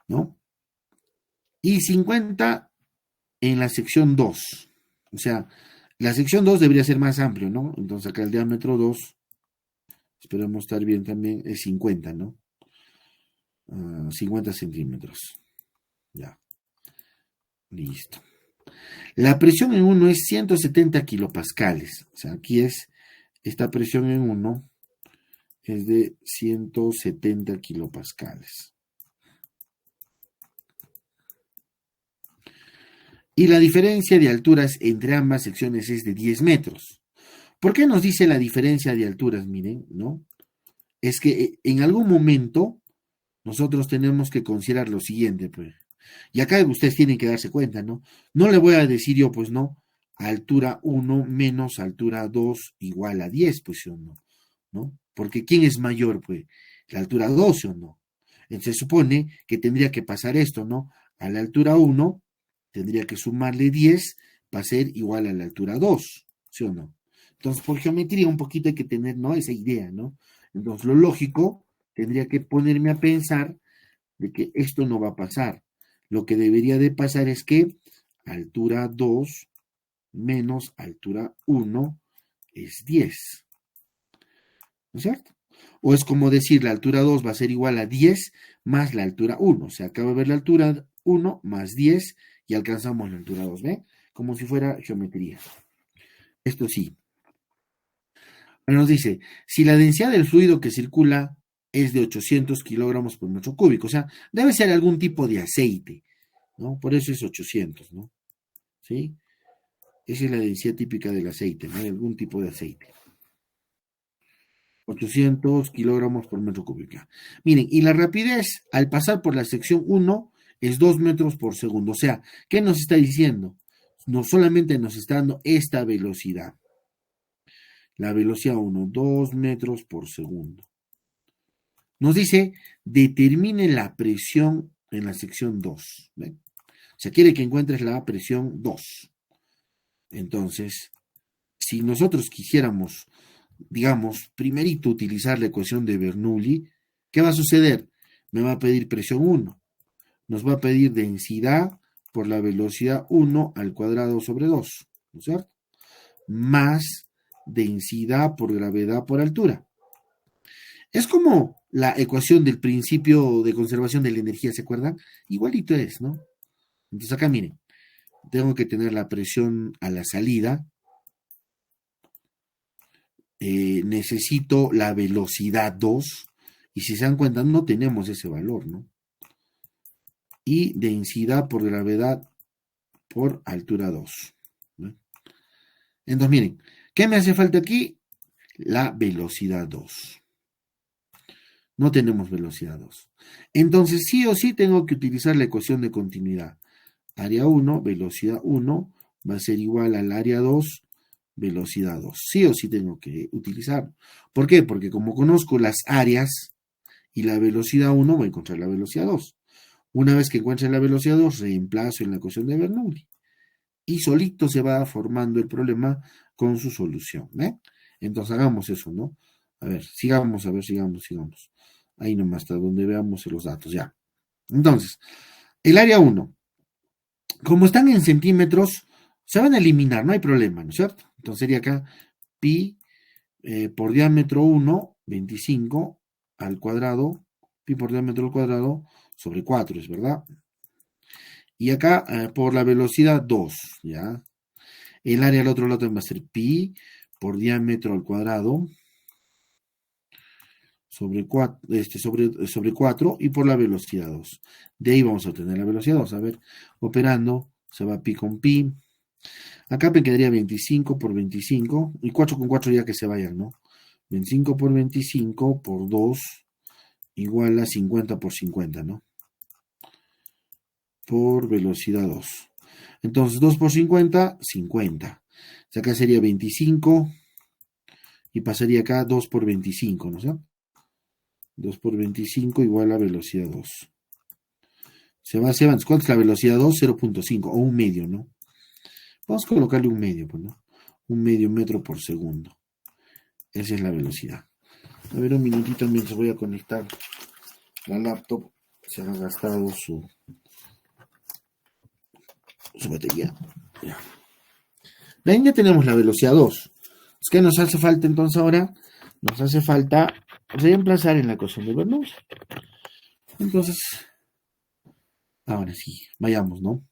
¿no? Y 50 en la sección 2. O sea, la sección 2 debería ser más amplio, ¿no? Entonces acá el diámetro 2, esperemos estar bien también, es 50, ¿no? 50 centímetros. Ya, listo. La presión en 1 es 170 kilopascales. O sea, aquí es, esta presión en 1 es de 170 kilopascales. Y la diferencia de alturas entre ambas secciones es de 10 metros. ¿Por qué nos dice la diferencia de alturas? Miren, ¿no? Es que en algún momento nosotros tenemos que considerar lo siguiente, pues. Y acá ustedes tienen que darse cuenta, ¿no? No le voy a decir yo, pues no, altura 1 menos altura 2 igual a 10, pues o no, ¿no? Porque ¿quién es mayor, pues? La altura 2 o no. Entonces se supone que tendría que pasar esto, ¿no? A la altura 1 tendría que sumarle 10 para ser igual a la altura 2, ¿sí o no? Entonces, por geometría un poquito hay que tener, ¿no? Esa idea, ¿no? Entonces, lo lógico tendría que ponerme a pensar de que esto no va a pasar. Lo que debería de pasar es que altura 2 menos altura 1 es 10, ¿no es cierto? O es como decir, la altura 2 va a ser igual a 10 más la altura 1. O sea, acaba de ver la altura 1 más 10 y alcanzamos la altura 2, ¿ve? Como si fuera geometría. Esto sí. Pero nos dice, si la densidad del fluido que circula es de 800 kilogramos por metro cúbico, o sea, debe ser algún tipo de aceite, ¿no? Por eso es 800, ¿no? ¿Sí? Esa es la densidad típica del aceite, ¿no? De algún tipo de aceite. 800 kilogramos por metro cúbico. Miren, y la rapidez al pasar por la sección 1 es 2 metros por segundo. O sea, ¿qué nos está diciendo? No solamente nos está dando esta velocidad. La velocidad 1, 2 metros por segundo. Nos dice, determine la presión en la sección 2. ¿Ven? O sea, quiere que encuentres la presión 2. Entonces, si nosotros quisiéramos, digamos, primerito utilizar la ecuación de Bernoulli, ¿qué va a suceder? Me va a pedir presión 1. Nos va a pedir densidad por la velocidad 1 al cuadrado sobre 2, ¿no es cierto? Más densidad por gravedad por altura. Es como la ecuación del principio de conservación de la energía, ¿se acuerdan? Igualito es, ¿no? Entonces acá miren, tengo que tener la presión a la salida, necesito la velocidad 2, y si se dan cuenta no tenemos ese valor, ¿no? Y densidad por gravedad por altura 2, ¿no? Entonces miren, ¿qué me hace falta aquí? La velocidad 2. No tenemos velocidad 2. Entonces sí o sí tengo que utilizar la ecuación de continuidad. Área 1, velocidad 1, va a ser igual al área 2, velocidad 2. Sí o sí tengo que utilizarlo. ¿Por qué? Porque como conozco las áreas y la velocidad 1, voy a encontrar la velocidad 2. Una vez que encuentre la velocidad 2, reemplazo en la ecuación de Bernoulli. Y solito se va formando el problema con su solución. ¿Eh? Entonces hagamos eso, ¿no? A ver, sigamos. Ahí nomás hasta donde veamos los datos, ya. Entonces, el área 1, como están en centímetros, se van a eliminar, no hay problema, ¿no es cierto? Entonces sería acá pi por diámetro 1, 25 al cuadrado, pi por diámetro al cuadrado sobre 4, ¿es verdad? Y acá por la velocidad 2, ¿ya? El área al otro lado va a ser pi por diámetro al cuadrado sobre 4, sobre 4 y por la velocidad 2. De ahí vamos a obtener la velocidad 2. A ver, operando, se va pi con pi, Acá me quedaría 25 por 25, y 4 con 4 ya que se vayan, ¿no? 25 por 25 por 2 igual a 50 por 50, ¿no? Por velocidad 2. Entonces 2 por 50, 50. O sea, acá sería 25 y pasaría acá 2 por 25, ¿no es cierto? 2 por 25 igual a velocidad 2. Se va. ¿Cuánto es la velocidad 2? 0.5 o un medio, ¿no? Vamos a colocarle un medio, pues, ¿no? Un medio metro por segundo. Esa es la velocidad. A ver, un minutito mientras voy a conectar la laptop. Se ha gastado su batería. Ya. Bien, ya tenemos la velocidad 2. Es que nos hace falta entonces ahora, nos hace falta reemplazar en la ecuación de Bernoulli. Entonces, ahora sí, vayamos, ¿no?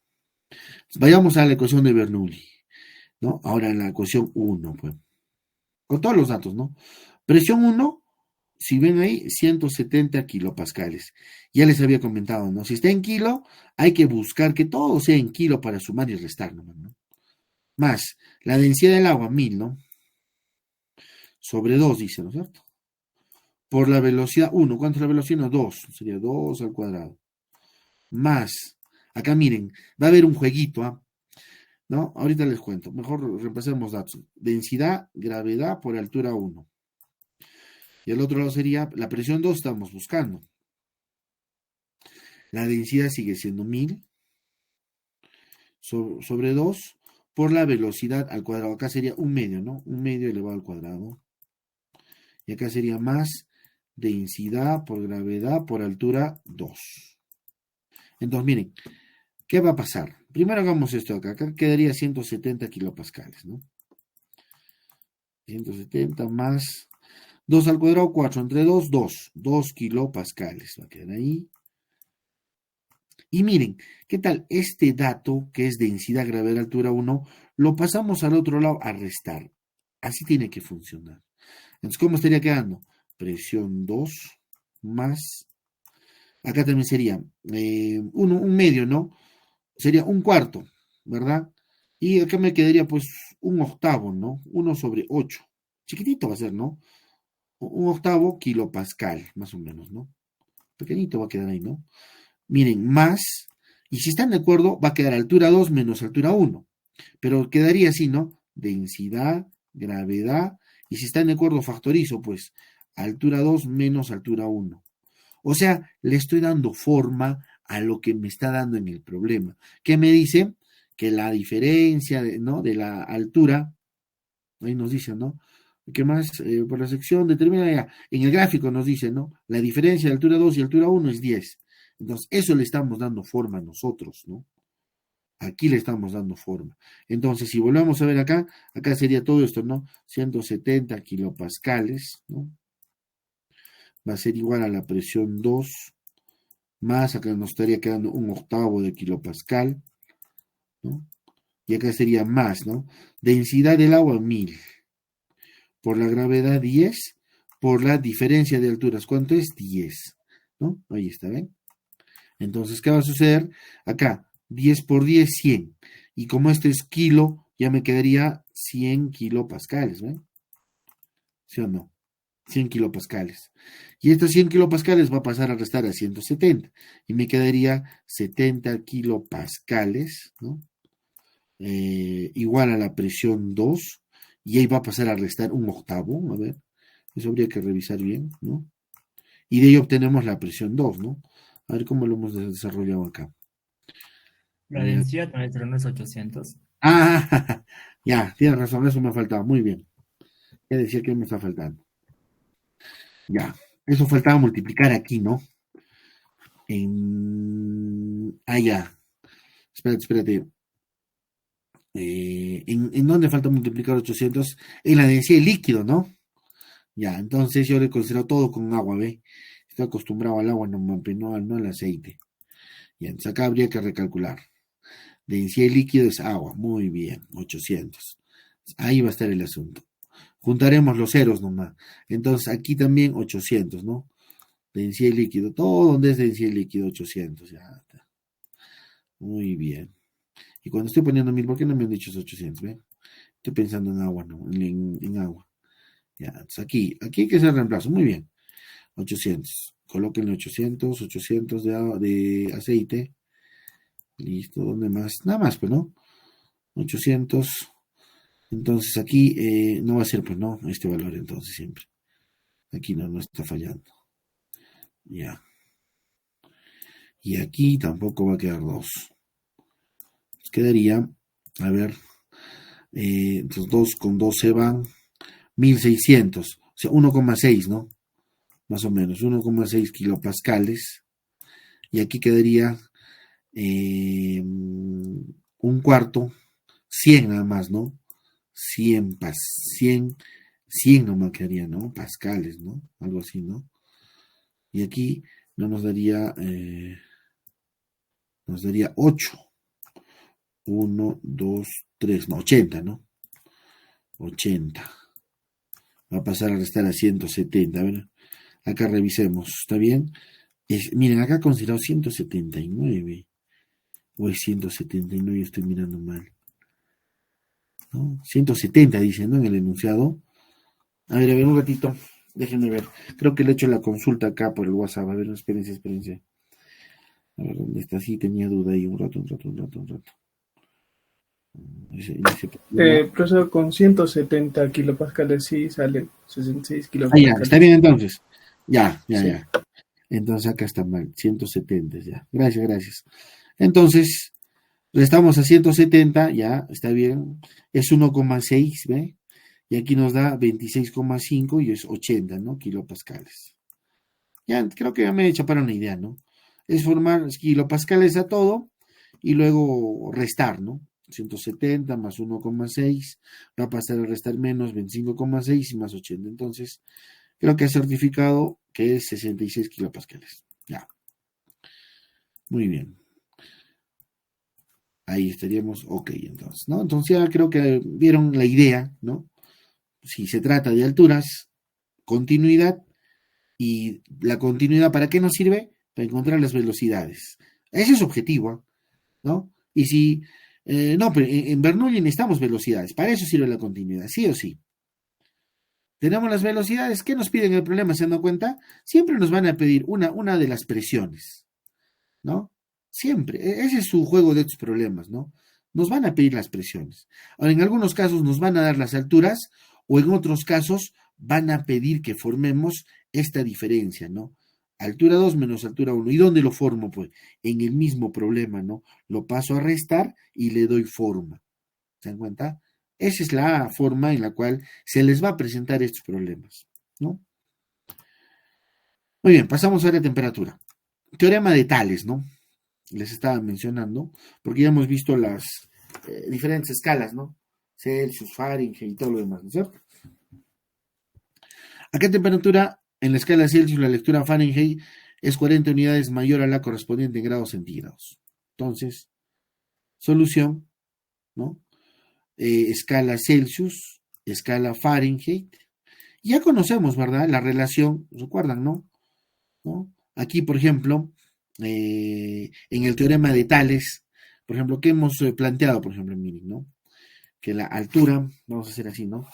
Vayamos a la ecuación de Bernoulli, ¿no? Ahora en la ecuación 1, pues. Con todos los datos, ¿no? Presión 1, si ven ahí, 170 kilopascales. Ya les había comentado, ¿no? Si está en kilo, hay que buscar que todo sea en kilo para sumar y restar, ¿no? Más la densidad del agua, 1000, ¿no? Sobre 2, dice, ¿no es cierto? Por la velocidad 1. ¿Cuánto es la velocidad? No, 2. Sería 2 al cuadrado. Más, acá miren, va a haber un jueguito, ¿ah? ¿No? Ahorita les cuento. Mejor repasemos datos. Densidad, gravedad por altura 1. Y el otro lado sería la presión 2, estamos buscando. La densidad sigue siendo 1000 sobre 2 por la velocidad al cuadrado. Acá sería un medio, ¿no? Un medio elevado al cuadrado. Y acá sería más densidad por gravedad por altura 2. Entonces, miren, ¿qué va a pasar? Primero hagamos esto acá. Acá quedaría 170 kilopascales, ¿no? 170 más 2 al cuadrado, 4 entre 2, 2. 2 kilopascales. Va a quedar ahí. Y miren, ¿qué tal? Este dato, que es densidad, gravedad, altura 1, lo pasamos al otro lado a restar. Así tiene que funcionar. Entonces, ¿cómo estaría quedando? Presión 2 más, acá también sería un medio, ¿no? Sería un cuarto, ¿verdad? Y acá me quedaría pues un octavo, ¿no? 1 sobre 8. Chiquitito va a ser, ¿no? Un octavo kilopascal, más o menos, ¿no? Pequeñito va a quedar ahí, ¿no? Miren, más, y si están de acuerdo, va a quedar altura 2 menos altura 1. Pero quedaría así, ¿no? Densidad, gravedad, y si están de acuerdo, factorizo, pues, altura 2 menos altura 1. O sea, le estoy dando forma a lo que me está dando en el problema. ¿Qué me dice? Que la diferencia, ¿no? De la altura, ahí nos dice, ¿no? ¿Qué más? Por la sección determina ya. En el gráfico nos dice, ¿no? La diferencia de altura 2 y altura 1 es 10. Entonces, eso le estamos dando forma a nosotros, ¿no? Aquí le estamos dando forma. Entonces, si volvemos a ver acá, acá sería todo esto, ¿no? 170 kilopascales, ¿no? Va a ser igual a la presión 2, más acá nos estaría quedando un octavo de kilopascal, ¿no? Y acá sería más, ¿no? Densidad del agua 1000, por la gravedad 10, por la diferencia de alturas, ¿cuánto es? 10, ¿no? Ahí está, ¿ven? Entonces, ¿qué va a suceder? Acá, 10 por 10, 100. Y como este es kilo, ya me quedaría 100 kilopascales, ¿ven? ¿Sí o no? 100 kilopascales. Y estos 100 kilopascales va a pasar a restar a 170. Y me quedaría 70 kilopascales, ¿no? Igual a la presión 2. Y ahí va a pasar a restar un octavo. A ver, eso habría que revisar bien, ¿no? Y de ahí obtenemos la presión 2, ¿no? A ver cómo lo hemos desarrollado acá. La densidad, maestro, no es 800. Ya, tienes razón, eso me ha faltado. Muy bien. Es decir, que me está faltando. Ya, eso faltaba multiplicar aquí, ¿no? Ya. Espérate. ¿En dónde falta multiplicar 800? En la densidad del líquido, ¿no? Ya, entonces yo le considero todo con agua, ¿ve? Estoy acostumbrado al agua, no al aceite. Y entonces acá habría que recalcular. Densidad del líquido es agua, muy bien, 800. Ahí va a estar el asunto. Juntaremos los ceros nomás. Entonces aquí también 800, ¿no? Densidad del líquido, todo donde es densidad del líquido, 800. Ya está. Muy bien. Y cuando estoy poniendo 1000, ¿por qué no me han dicho 800? ¿Ve? Estoy pensando en agua, ¿no? En agua. Ya, entonces aquí hay que hacer el reemplazo. Muy bien. 800. Colóquenle 800 de aceite. Listo. ¿Dónde más? Nada más, pues, ¿no? 800. Entonces aquí no va a ser, pues, ¿no? Este valor, entonces, siempre. Aquí no está fallando. Ya. Y aquí tampoco va a quedar 2. Quedaría, a ver, entonces 2 con 2 se van 1600, o sea, 1,6, ¿no? Más o menos, 1,6 kilopascales. Y aquí quedaría un cuarto, 100 nada más, ¿no? 100 nomás quedaría, ¿no? Pascales, ¿no? Algo así, ¿no? Y aquí no nos daría 8. 1, 2, 3, no, 80, ¿no? 80. Va a pasar a restar a 170. A ver, acá revisemos, ¿está bien? Miren, acá considerado 179. O es 179, estoy mirando mal. ¿No? 170 dice, ¿no? En el enunciado. A ver, un ratito. Déjenme ver. Creo que le he hecho la consulta acá por el WhatsApp. A ver, espérense. A ver, ¿dónde está? Sí, tenía duda ahí. Un rato. Profesor, con 170 kilopascales sí sale 66 Ya, kilopascales. está bien entonces. Ya. Sí. Entonces acá está mal. 170 ya. Gracias. Entonces, restamos a 170, ya, está bien. Es 1,6, ¿ve? Y aquí nos da 26,5 y es 80, ¿no? Kilopascales. Ya, creo que ya me he hecho para una idea, ¿no? Es formar kilopascales a todo y luego restar, ¿no? 170 más 1,6 va a pasar a restar menos 25,6 y más 80. Entonces, creo que ha certificado que es 66 kilopascales. Ya. Muy bien. Ahí estaríamos, ok, entonces, ¿no? Entonces ya creo que vieron la idea, ¿no? Si se trata de alturas, continuidad, y la continuidad, ¿para qué nos sirve? Para encontrar las velocidades. Ese es objetivo, ¿no? Y si, no, pero en Bernoulli necesitamos velocidades, para eso sirve la continuidad, sí o sí. Tenemos las velocidades, ¿qué nos piden el problema? ¿Se han dado cuenta? Siempre nos van a pedir una de las presiones, ¿no? Siempre. Ese es su juego de estos problemas, ¿no? Nos van a pedir las presiones. Ahora, en algunos casos nos van a dar las alturas o en otros casos van a pedir que formemos esta diferencia, ¿no? Altura 2 menos altura 1. ¿Y dónde lo formo? Pues en el mismo problema, ¿no? Lo paso a restar y le doy forma. ¿Se dan cuenta? Esa es la forma en la cual se les va a presentar estos problemas, ¿no? Muy bien, pasamos a la temperatura. Teorema de Tales, ¿no? Les estaba mencionando, porque ya hemos visto las diferentes escalas, ¿no? Celsius, Fahrenheit y todo lo demás, ¿no es cierto? ¿A qué temperatura en la escala Celsius la lectura Fahrenheit es 40 unidades mayor a la correspondiente en grados centígrados? Entonces, solución, ¿no? Escala Celsius, escala Fahrenheit. Ya conocemos, ¿verdad? La relación, ¿recuerdan, no? ¿No? Aquí, por ejemplo, en el teorema de Tales, por ejemplo, ¿qué hemos planteado, por ejemplo, en Mini, ¿no? Que la altura, vamos a hacer así, ¿no?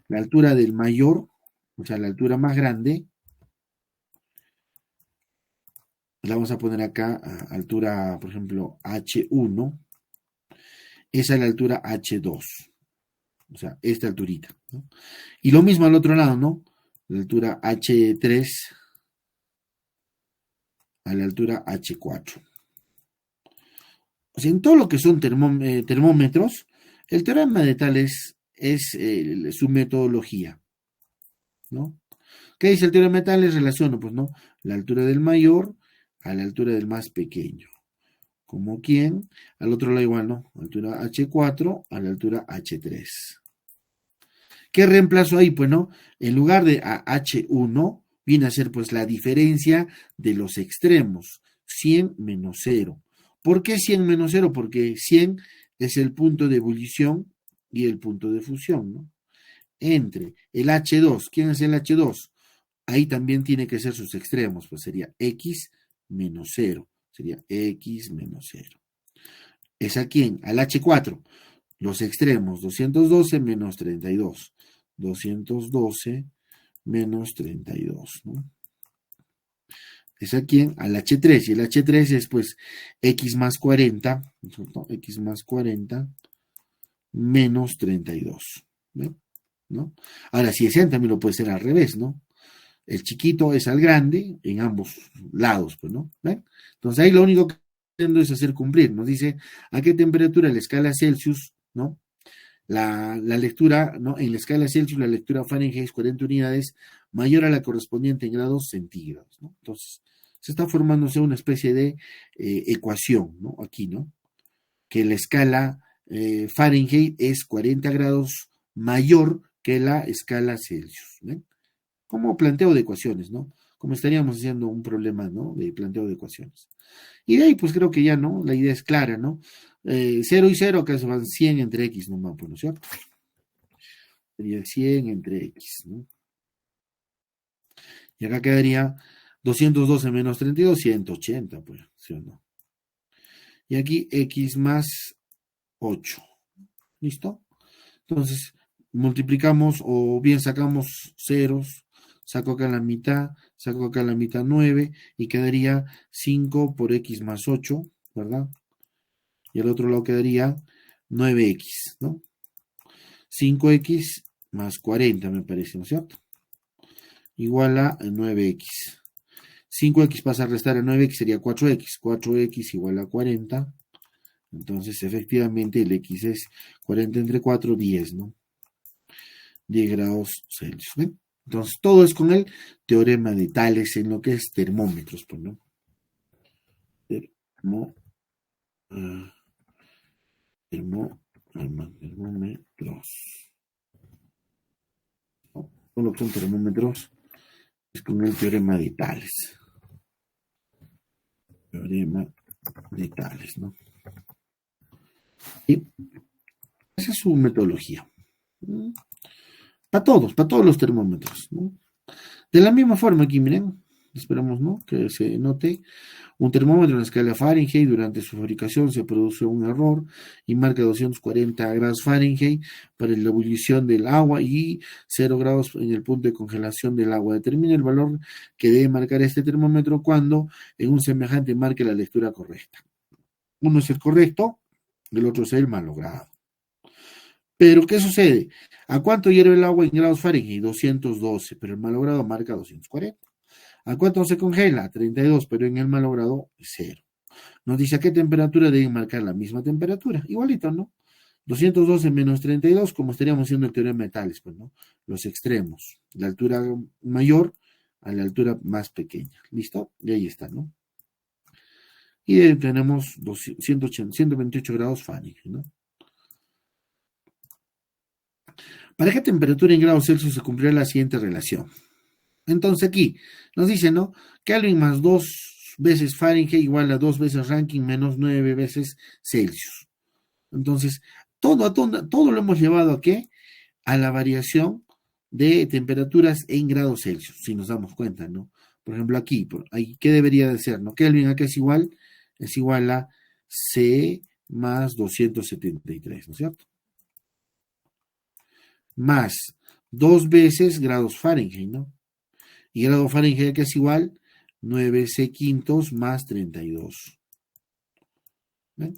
La altura del mayor, o sea, la altura más grande, la vamos a poner acá, a altura, por ejemplo, H1, esa es la altura H2, o sea, esta alturita, ¿no? Y lo mismo al otro lado, ¿no? La altura H3 a la altura H4. O sea, en todo lo que son termómetros, el teorema de Tales es su metodología, ¿no? ¿Qué dice el teorema de Tales? Relaciona, pues, ¿no? La altura del mayor a la altura del más pequeño. Como quien, al otro lado igual, ¿no? Altura H4 a la altura H3. ¿Qué reemplazo ahí? Pues, ¿no? En lugar de H1, viene a ser, pues, la diferencia de los extremos. 100 menos 0. ¿Por qué 100 menos 0? Porque 100 es el punto de ebullición y el punto de fusión, ¿no? Entre el H2, ¿quién es el H2? Ahí también tiene que ser sus extremos, pues sería X menos 0. Sería X menos 0. ¿Es a quién? Al H4. Los extremos, 212 menos 32. 212 menos 32, ¿no? ¿Es a quién? Al H3. Y el H3 es pues X más 40, ¿no? X más 40 menos 32. ¿Ven? ¿No? Ahora, si ese también lo puede ser al revés, ¿no? El chiquito es al grande en ambos lados, pues, ¿no? ¿Ven? Entonces ahí lo único que es hacer cumplir. Nos dice a qué temperatura la escala Celsius, ¿no? La lectura, ¿no? En la escala Celsius, la lectura Fahrenheit es 40 unidades mayor a la correspondiente en grados centígrados, ¿no? Entonces, se está formándose una especie de ecuación, ¿no? Aquí, ¿no? Que la escala Fahrenheit es 40 grados mayor que la escala Celsius, ¿ven? Como planteo de ecuaciones, ¿no? Como estaríamos haciendo un problema, ¿no? De planteo de ecuaciones. Y de ahí, pues creo que ya, ¿no? La idea es clara, ¿no? 0 y 0, acá se van 100 entre X nomás, ¿no es cierto? Sería 100 entre X, ¿no? Y acá quedaría 212 menos 32, 180, pues, ¿sí o no? Y aquí X más 8. ¿Listo? Entonces, multiplicamos o bien sacamos ceros, saco acá la mitad 9 y quedaría 5 por X más 8, ¿verdad? Y al otro lado quedaría 9X, ¿no? 5X más 40 me parece, ¿no es cierto? Igual a 9X. 5X pasa a restar a 9X, sería 4X. 4X igual a 40. Entonces, efectivamente, el X es 40 entre 4, 10, ¿no? 10 grados Celsius, ¿ven? Entonces, todo es con el teorema de Tales en lo que es termómetros, pues, ¿no? Termómetros. No, solo son termómetros. Es con el teorema de Tales. Teorema de Tales, ¿no? Y esa es su metodología. Para todos los termómetros, ¿no? De la misma forma aquí, miren, esperamos, ¿no? Que se note. Un termómetro en la escala Fahrenheit, durante su fabricación se produce un error y marca 240 grados Fahrenheit para la ebullición del agua y 0 grados en el punto de congelación del agua. Determina el valor que debe marcar este termómetro cuando en un semejante marque la lectura correcta. Uno es el correcto, el otro es el malogrado. Pero, ¿qué sucede? ¿A cuánto hierve el agua en grados Fahrenheit? 212, pero el malogrado marca 240. ¿A cuánto se congela? 32, pero en el malogrado 0. Nos dice a qué temperatura deben marcar la misma temperatura. Igualito, ¿no? 212 menos 32, como estaríamos haciendo el teorema de Tales, pues, ¿no? Los extremos. La altura mayor a la altura más pequeña. ¿Listo? Y ahí está, ¿no? Y tenemos 128 grados Fahrenheit, ¿no? ¿Para qué temperatura en grados Celsius se cumplirá la siguiente relación? Entonces aquí nos dice, ¿no? Kelvin más 2 veces Fahrenheit igual a 2 veces Rankine menos 9 veces Celsius. Entonces, todo lo hemos llevado ¿a qué? A la variación de temperaturas en grados Celsius, si nos damos cuenta, ¿no? Por ejemplo, aquí, ¿qué debería de ser, no? Kelvin acá es igual a C más 273, ¿no es cierto? Más 2 veces grados Fahrenheit, ¿no? Y grado Fahrenheit que es igual 9C quintos más 32. ¿Ven?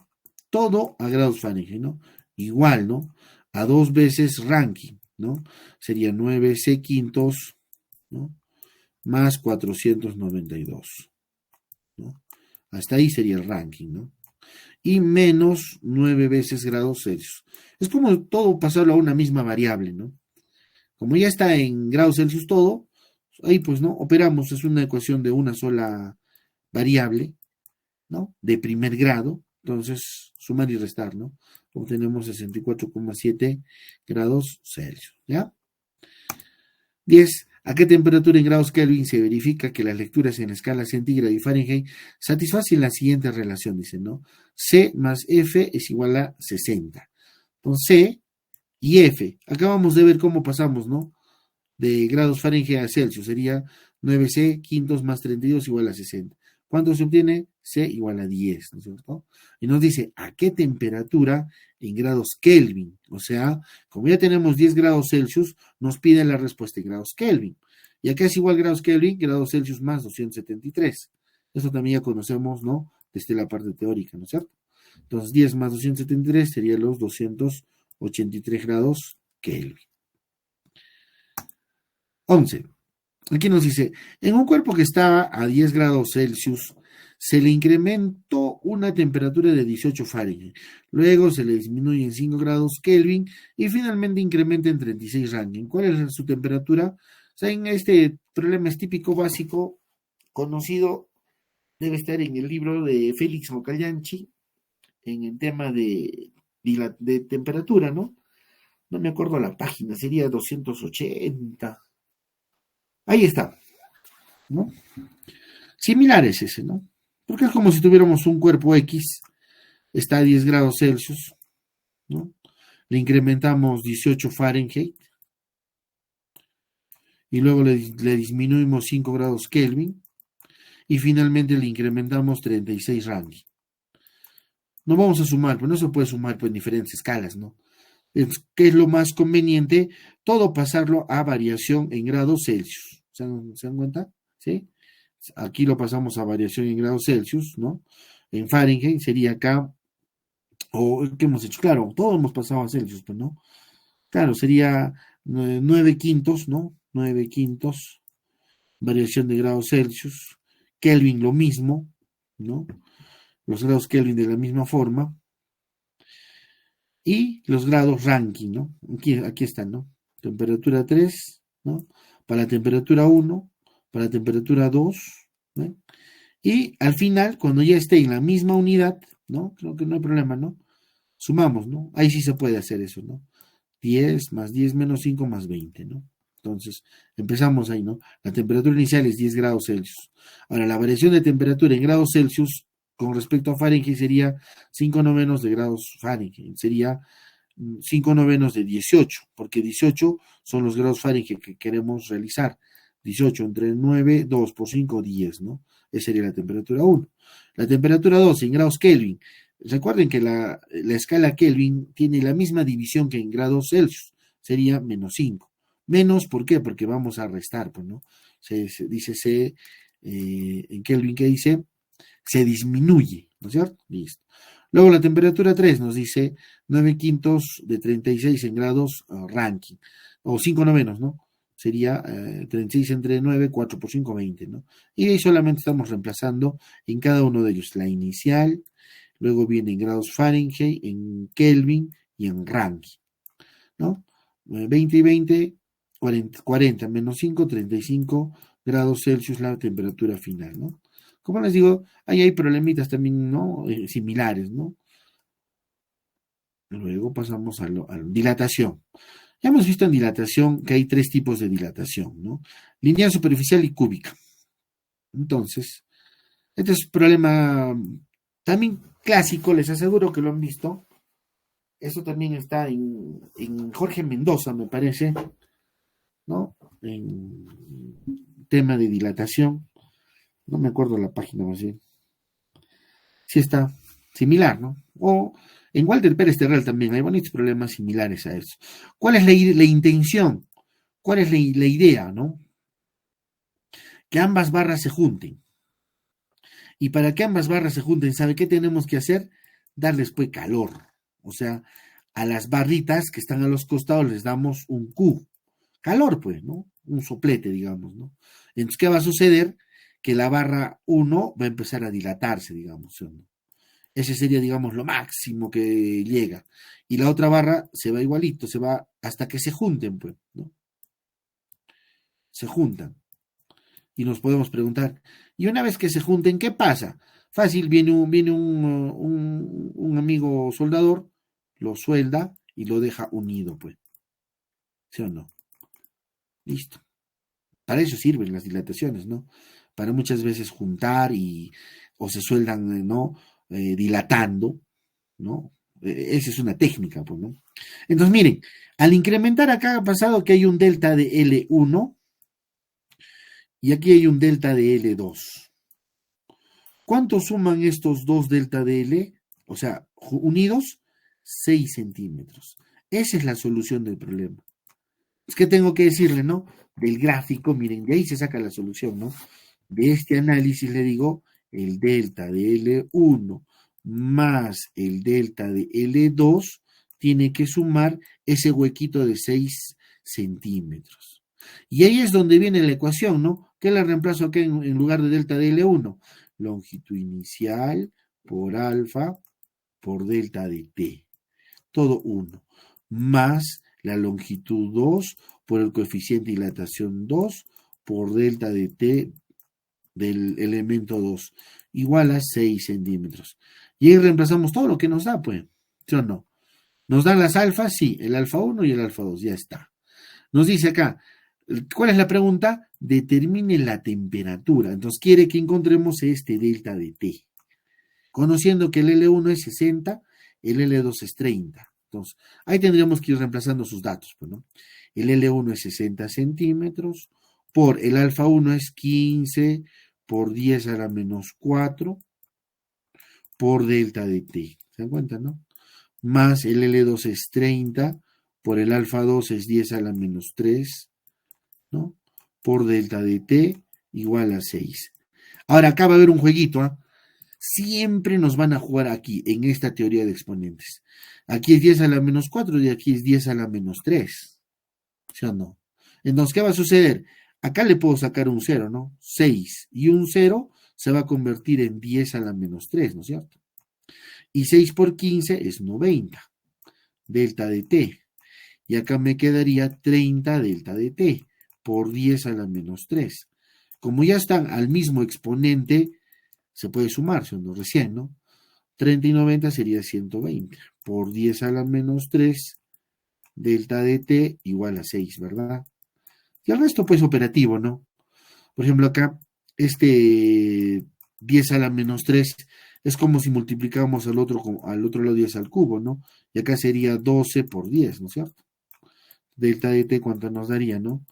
Todo a grados Fahrenheit, ¿no? Igual, ¿no? A 2 veces Rankine, ¿no? Sería 9C quintos, ¿no? Más 492, ¿no? Hasta ahí sería el Rankine, ¿no? Y menos 9 veces grados Celsius. Es como todo pasarlo a una misma variable, ¿no? Como ya está en grados Celsius todo, ahí pues, ¿no? Operamos, es una ecuación de una sola variable, ¿no? De primer grado, entonces sumar y restar, ¿no? Obtenemos 64,7 grados Celsius, ¿ya? 10. ¿A qué temperatura en grados Kelvin se verifica que las lecturas en escala centígrada y Fahrenheit satisfacen la siguiente relación? Dice, ¿no? C más F es igual a 60. Entonces, C y F. Acabamos de ver cómo pasamos, ¿no? De grados Fahrenheit a Celsius. Sería 9C quintos más 32 igual a 60. ¿Cuánto se obtiene? C igual a 10, ¿no es cierto? Y nos dice a qué temperatura en grados Kelvin. O sea, como ya tenemos 10 grados Celsius, nos pide la respuesta en grados Kelvin. ¿Y a qué es igual grados Kelvin? Grados Celsius más 273. Eso también ya conocemos, ¿no? Desde la parte teórica, ¿no es cierto? Entonces, 10 más 273 serían los 283 grados Kelvin. 11. Aquí nos dice, en un cuerpo que estaba a 10 grados Celsius, se le incrementó una temperatura de 18 Fahrenheit. Luego se le disminuye en 5 grados Kelvin y finalmente incrementa en 36 Rankine. ¿Cuál es su temperatura? O sea, en este problema es típico básico, conocido, debe estar en el libro de Félix Mocallanchi, en el tema de temperatura, ¿no? No me acuerdo la página, sería 280. Ahí está, ¿no? Similar es ese, ¿no? Porque es como si tuviéramos un cuerpo X, está a 10 grados Celsius, ¿no? Le incrementamos 18 Fahrenheit y luego le disminuimos 5 grados Kelvin y finalmente le incrementamos 36 Rankine. No vamos a sumar, pues no se puede sumar pues, en diferentes escalas, ¿no? ¿Qué es lo más conveniente? Todo pasarlo a variación en grados Celsius. ¿Se dan cuenta? ¿Sí? Aquí lo pasamos a variación en grados Celsius, ¿no? En Fahrenheit sería acá, o ¿qué hemos hecho? Claro, todo hemos pasado a Celsius, pues, ¿no? Claro, sería 9 quintos, ¿no? 9 quintos, variación de grados Celsius. Kelvin lo mismo, ¿no? Los grados Kelvin de la misma forma. Y los grados Rankine, ¿no? Aquí están, ¿no? Temperatura 3, ¿no? Para temperatura 1, para temperatura 2, ¿no? Y al final, cuando ya esté en la misma unidad, ¿no? Creo que no hay problema, ¿no? Sumamos, ¿no? Ahí sí se puede hacer eso, ¿no? 10 más 10 menos 5 más 20, ¿no? Entonces, empezamos ahí, ¿no? La temperatura inicial es 10 grados Celsius. Ahora, la variación de temperatura en grados Celsius con respecto a Fahrenheit sería 5 novenos de grados Fahrenheit. Sería 5 novenos de 18, porque 18 son los grados Fahrenheit que queremos realizar. 18 entre 9, 2 por 5, 10, ¿no? Esa sería la temperatura 1. La temperatura 2 en grados Kelvin. Recuerden que la escala Kelvin tiene la misma división que en grados Celsius. Sería menos 5. Menos, ¿por qué? Porque vamos a restar, pues, ¿no? Dice en Kelvin, ¿qué dice? Se disminuye, ¿no es cierto? Listo. Luego la temperatura 3 nos dice 9 quintos de 36 en grados Rankine, o 5 novenos, ¿no? Sería 36 entre 9, 4 por 5, 20, ¿no? Y ahí solamente estamos reemplazando en cada uno de ellos la inicial, luego viene en grados Fahrenheit, en Kelvin y en Rankine, ¿no? 20 y 20, 40 menos 5, 35 grados Celsius la temperatura final, ¿no? Como les digo, ahí hay problemitas también, ¿no? Similares, ¿no? Luego pasamos a dilatación. Ya hemos visto en dilatación que hay 3 tipos de dilatación, ¿no? Lineal, superficial y cúbica. Entonces, este es un problema también clásico, les aseguro que lo han visto. Eso también está en Jorge Mendoza, me parece, ¿no? En tema de dilatación. No me acuerdo la página más bien. Sí está similar, ¿no? O en Walter Pérez Terral también hay bonitos problemas similares a eso. ¿Cuál es la intención? ¿Cuál es la idea, no? Que ambas barras se junten. Y para que ambas barras se junten, ¿sabe qué tenemos que hacer? Darles pues calor. O sea, a las barritas que están a los costados les damos un Q. Calor, pues, ¿no? Un soplete, digamos, ¿no? Entonces, ¿qué va a suceder? Que la barra 1 va a empezar a dilatarse, digamos, ¿no? Ese sería, digamos, lo máximo que llega. Y la otra barra se va igualito, se va hasta que se junten, pues, ¿no? Se juntan. Y nos podemos preguntar, y una vez que se junten, ¿qué pasa? Fácil, viene un amigo soldador, lo suelda y lo deja unido, pues. ¿Sí o no? Listo. Para eso sirven las dilataciones, ¿no? Para muchas veces juntar o se sueldan, ¿no? Dilatando, ¿no? Esa es una técnica, pues, ¿no? Entonces, miren, al incrementar acá ha pasado que hay un delta de L1 y aquí hay un delta de L2. ¿Cuánto suman estos dos delta de L? O sea, unidos, 6 centímetros. Esa es la solución del problema. Es que tengo que decirle, ¿no? Del gráfico, miren, de ahí se saca la solución, ¿no? De este análisis le digo, el delta de L1 más el delta de L2 tiene que sumar ese huequito de 6 centímetros. Y ahí es donde viene la ecuación, ¿no? ¿Qué la reemplazo aquí en lugar de delta de L1? Longitud inicial por alfa por delta de T. Todo 1. Más la longitud 2 por el coeficiente de dilatación 2 por delta de T del elemento 2 igual a 6 centímetros. Y ahí reemplazamos todo lo que nos da, pues. ¿Sí o no? ¿Nos dan las alfas? Sí, el alfa 1 y el alfa 2, ya está. Nos dice acá, ¿cuál es la pregunta? Determine la temperatura. Entonces quiere que encontremos este delta de T. Conociendo que el L1 es 60, el L2 es 30. Entonces, ahí tendríamos que ir reemplazando sus datos, pues, ¿no? El L1 es 60 centímetros, por el alfa 1 es 15 por 10 a la menos 4 por delta de T. ¿Se dan cuenta, no? Más el L2 es 30 por el alfa 2 es 10 a la menos 3, ¿no? Por delta de T igual a 6. Ahora acá va a haber un jueguito, ¿ah? Siempre nos van a jugar aquí, en esta teoría de exponentes. Aquí es 10 a la menos 4 y aquí es 10 a la menos 3. ¿Sí o no? Entonces, ¿qué va a suceder? Acá le puedo sacar un 0, ¿no? 6 y un 0 se va a convertir en 10 a la menos 3, ¿no es cierto? Y 6 por 15 es 90, delta de T. Y acá me quedaría 30 delta de T por 10 a la menos 3. Como ya están al mismo exponente, se puede sumar, ¿no? Recién, ¿no? 30 y 90 sería 120 por 10 a la menos 3 delta de T igual a 6, ¿verdad? Y el resto pues operativo, ¿no? Por ejemplo acá, este 10 a la menos 3 es como si multiplicáramos al otro lado 10 al cubo, ¿no? Y acá sería 12 por 10, ¿no es cierto? Delta de T, ¿cuánto nos daría, no?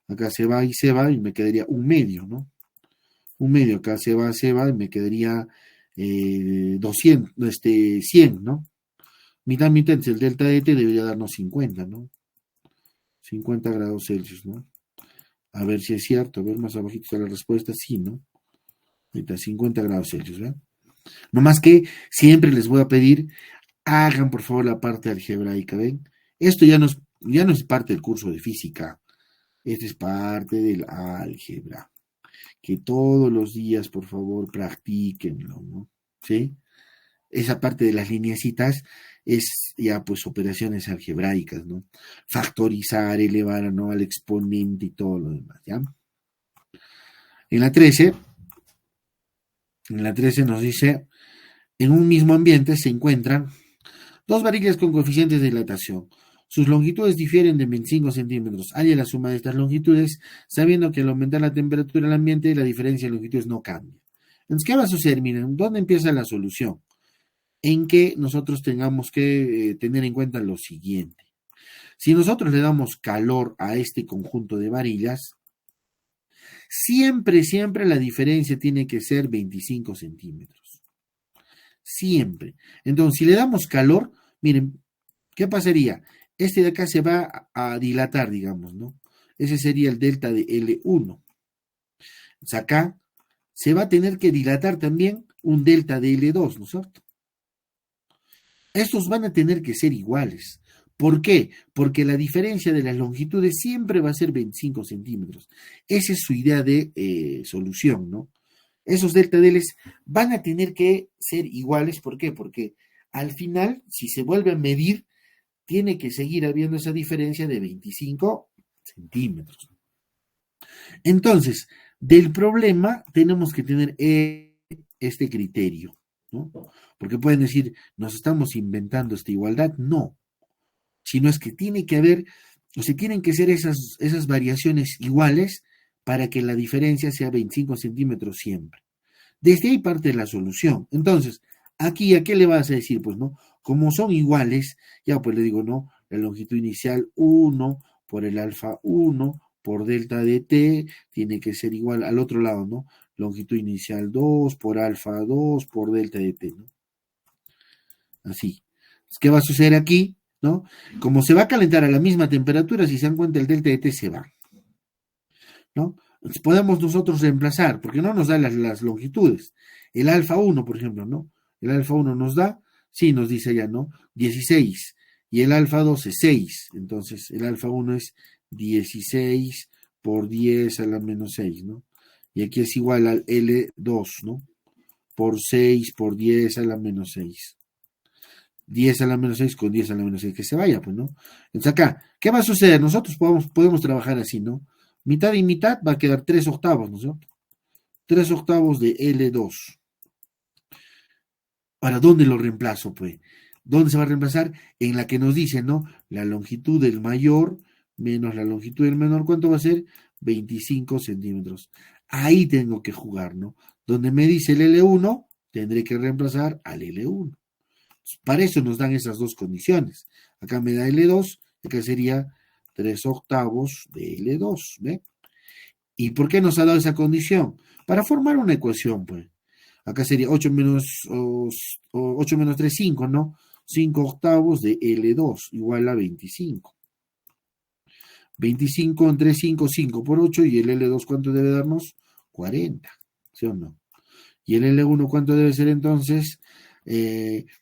Acá se va y me quedaría un medio, ¿no? Un medio, acá se va y me quedaría 200, 100, ¿no? Mitad, el delta de T debería darnos 50, ¿no? 50 grados Celsius, ¿no? A ver si es cierto, a ver más abajito está la respuesta, sí, ¿no? Ahí está, 50 grados Celsius, ¿verdad? No más que siempre les voy a pedir, hagan por favor la parte algebraica, ¿ven? Esto ya no es parte del curso de física, esto es parte del álgebra. Que todos los días, por favor, practíquenlo, ¿no? ¿Sí? Esa parte de las lineecitas es ya pues operaciones algebraicas, ¿no? Factorizar, elevar, ¿no? Al exponente y todo lo demás, ¿ya? En la 13 nos dice, en un mismo ambiente se encuentran dos varillas con coeficientes de dilatación. Sus longitudes difieren de 25 centímetros. Halle la suma de estas longitudes, sabiendo que al aumentar la temperatura del ambiente, la diferencia de longitudes no cambia. Entonces, ¿qué va a suceder? Miren, ¿dónde empieza la solución? En que nosotros tengamos que tener en cuenta lo siguiente. Si nosotros le damos calor a este conjunto de varillas, siempre la diferencia tiene que ser 25 centímetros. Siempre. Entonces, si le damos calor, miren, ¿qué pasaría? Este de acá se va a dilatar, digamos, ¿no? Ese sería el delta de L1. Entonces, acá se va a tener que dilatar también un delta de L2, ¿no es cierto? Estos van a tener que ser iguales. ¿Por qué? Porque la diferencia de las longitudes siempre va a ser 25 centímetros. Esa es su idea de solución, ¿no? Esos delta de L van a tener que ser iguales. ¿Por qué? Porque al final, si se vuelve a medir, tiene que seguir habiendo esa diferencia de 25 centímetros. Entonces, del problema tenemos que tener este criterio, ¿no? Porque pueden decir, nos estamos inventando esta igualdad. No, sino es que tiene que haber, o sea, tienen que ser esas variaciones iguales para que la diferencia sea 25 centímetros siempre. Desde ahí parte la solución. Entonces, aquí, ¿a qué le vas a decir? Pues, ¿no? Como son iguales, ya pues le digo, ¿no? La longitud inicial 1 por el alfa 1 por delta de t tiene que ser igual al otro lado, ¿no? Longitud inicial 2 por alfa 2 por delta de t, ¿no? Así. ¿Qué va a suceder aquí? ¿No? Como se va a calentar a la misma temperatura, si se dan cuenta, el delta de t se va, ¿no? Entonces podemos nosotros reemplazar, porque no nos da las longitudes. El alfa 1, por ejemplo, ¿no? El alfa 1 nos da, sí, nos dice ya, ¿no? 16. Y el alfa 2 es 6. Entonces, el alfa 1 es 16 por 10 a la menos 6, ¿no? Y aquí es igual al L2, ¿no? Por 6 por 10 a la menos 6. 10 a la menos 6 con 10 a la menos 6, que se vaya, pues, ¿no? Entonces acá, ¿qué va a suceder? Nosotros podemos trabajar así, ¿no? Mitad y mitad va a quedar 3 octavos, ¿no es cierto? 3 octavos de L2. ¿Para dónde lo reemplazo, pues? ¿Dónde se va a reemplazar? En la que nos dice, ¿no? La longitud del mayor menos la longitud del menor, ¿cuánto va a ser? 25 centímetros. Ahí tengo que jugar, ¿no? Donde me dice el L1, tendré que reemplazar al L1. Para eso nos dan esas dos condiciones. Acá me da L2, acá sería 3 octavos de L2, ¿ve? ¿Y por qué nos ha dado esa condición? Para formar una ecuación, pues. Acá sería 8 menos 3, 5, ¿no? 5 octavos de L2 igual a 25. 25 entre 5, 5 por 8, y el L2 ¿cuánto debe darnos? 40, ¿sí o no? Y el L1 ¿cuánto debe ser entonces?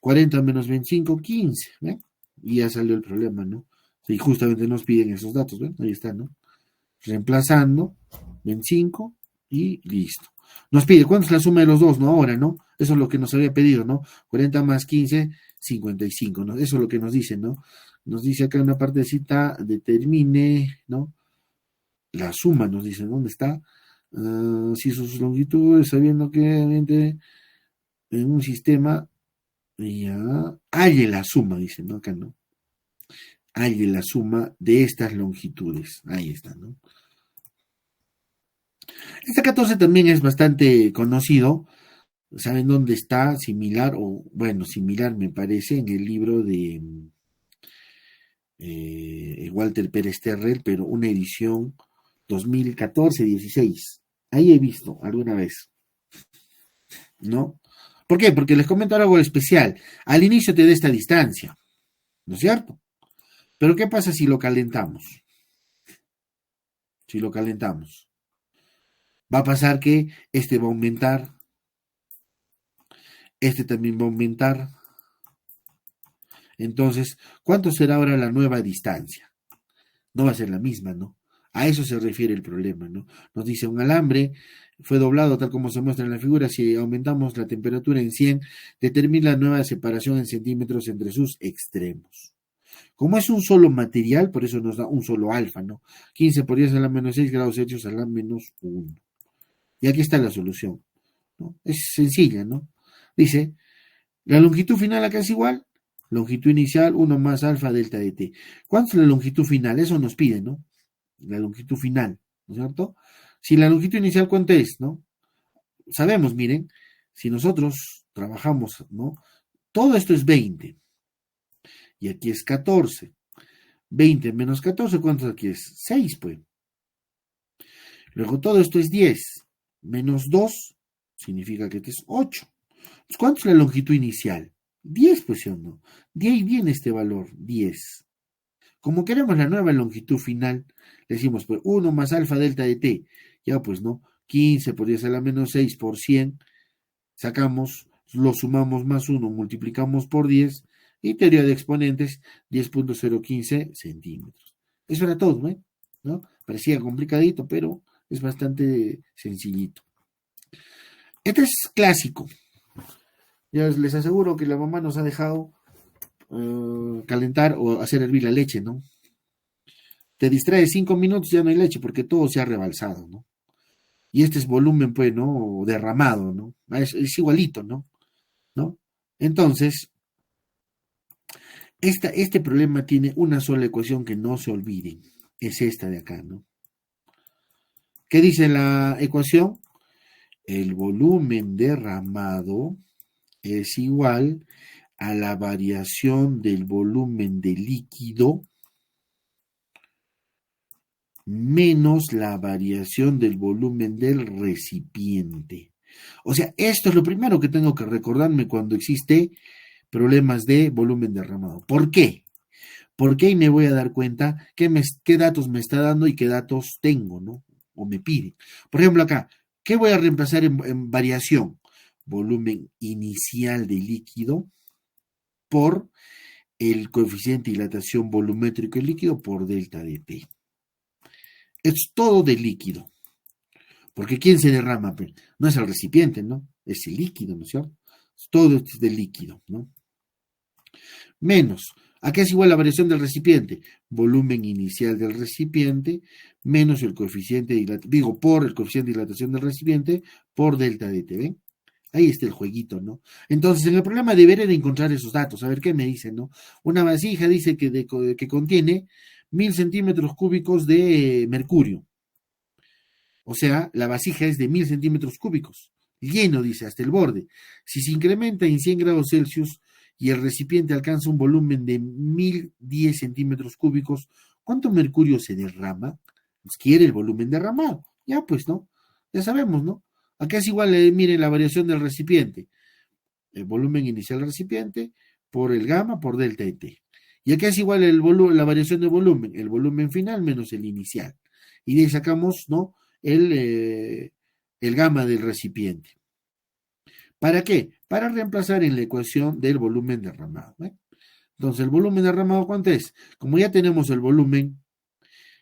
40 menos 25, 15, ¿ven? Y ya salió el problema, ¿no? Y justamente nos piden esos datos, ¿ven? Ahí está, ¿no? Reemplazando 25 y listo. Nos pide, ¿cuánto es la suma de los dos, no? Ahora, ¿no? Eso es lo que nos había pedido, ¿no? 40 más 15, 55, ¿no? Eso es lo que nos dice, ¿no? Nos dice acá en una partecita, determine, ¿no? La suma, nos dice, ¿dónde está? Si sus longitudes, sabiendo que obviamente en un sistema, ya, halle la suma, dice, ¿no? Acá, ¿no? Halle la suma de estas longitudes. Ahí está, ¿no? Este 14 también es bastante conocido. ¿Saben dónde está? Similar, o bueno, similar me parece, en el libro de Walter Pérez Terrell, pero una edición 2014-16. Ahí he visto alguna vez, ¿no? ¿Por qué? Porque les comento algo especial. Al inicio te da esta distancia, ¿no es cierto? Pero ¿qué pasa si lo calentamos? Si lo calentamos. Va a pasar que este va a aumentar, este también va a aumentar. Entonces, ¿cuánto será ahora la nueva distancia? No va a ser la misma, ¿no? A eso se refiere el problema, ¿no? Nos dice un alambre fue doblado tal como se muestra en la figura. Si aumentamos la temperatura en 100, determina la nueva separación en centímetros entre sus extremos. Como es un solo material, por eso nos da un solo alfa, ¿no? 15 por 10 a la menos 6 grados Celsius a la menos 1. Y aquí está la solución, ¿no? Es sencilla, ¿no? Dice, la longitud final acá es igual. Longitud inicial, 1 más alfa delta de t. ¿Cuánto es la longitud final? Eso nos pide, ¿no? La longitud final, ¿no es cierto? Si la longitud inicial, ¿cuánto es, no? Sabemos, miren, si nosotros trabajamos, ¿no? Todo esto es 20. Y aquí es 14. 20 menos 14, ¿cuánto aquí es? 6, pues. Luego todo esto es 10. Menos 2 significa que este es 8. ¿Cuánto es la longitud inicial? 10, pues, ¿sí o no? De ahí viene este valor, 10. Como queremos la nueva longitud final, le decimos, pues, 1 más alfa delta de t. Ya, pues, ¿no? 15 por 10 a la menos 6 por 100. Sacamos, lo sumamos más 1, multiplicamos por 10. Y teoría de exponentes, 10.015 centímetros. Eso era todo, ¿no? Parecía complicadito, pero es bastante sencillito. Este es clásico. Ya les aseguro que la mamá nos ha dejado calentar o hacer hervir la leche, ¿no? Te distraes 5 minutos, ya no hay leche porque todo se ha rebalsado, ¿no? Y este es volumen, pues, ¿no? Derramado, ¿no? Es igualito, ¿no? ¿No? Entonces, este problema tiene una sola ecuación que no se olviden. Es esta de acá, ¿no? ¿Qué dice la ecuación? El volumen derramado es igual a la variación del volumen de líquido menos la variación del volumen del recipiente. O sea, esto es lo primero que tengo que recordarme cuando existe problemas de volumen derramado. ¿Por qué? Porque ahí me voy a dar cuenta qué datos me está dando y qué datos tengo, ¿no? O me pide. Por ejemplo, acá, ¿qué voy a reemplazar en variación? Volumen inicial de líquido por el coeficiente de dilatación volumétrico del líquido por delta de T. Es todo de líquido. Porque ¿quién se derrama? No es el recipiente, ¿no? Es el líquido, ¿no es cierto? Todo es de líquido, ¿no? Menos, ¿a qué es igual la variación del recipiente? Volumen inicial del recipiente menos el coeficiente de dilatación, digo, por el coeficiente de dilatación del recipiente por delta de T, ¿ven? Ahí está el jueguito, ¿no? Entonces, en el problema deberé de encontrar esos datos, a ver qué me dicen, ¿no? Una vasija dice que contiene 1000 centímetros cúbicos de mercurio. O sea, la vasija es de 1000 centímetros cúbicos. Lleno, dice, hasta el borde. Si se incrementa en 100 grados Celsius y el recipiente alcanza un volumen de 1010 centímetros cúbicos, ¿cuánto mercurio se derrama? Pues quiere el volumen derramado. Ya, pues, ¿no? Ya sabemos, ¿no? Acá es igual, miren la variación del recipiente. El volumen inicial del recipiente por el gamma por delta de T. Y acá es igual la variación de volumen, el volumen final menos el inicial. Y de ahí sacamos, ¿no? El gamma del recipiente. ¿Para qué? Para reemplazar en la ecuación del volumen derramado. Entonces, ¿el volumen derramado cuánto es? Como ya tenemos el volumen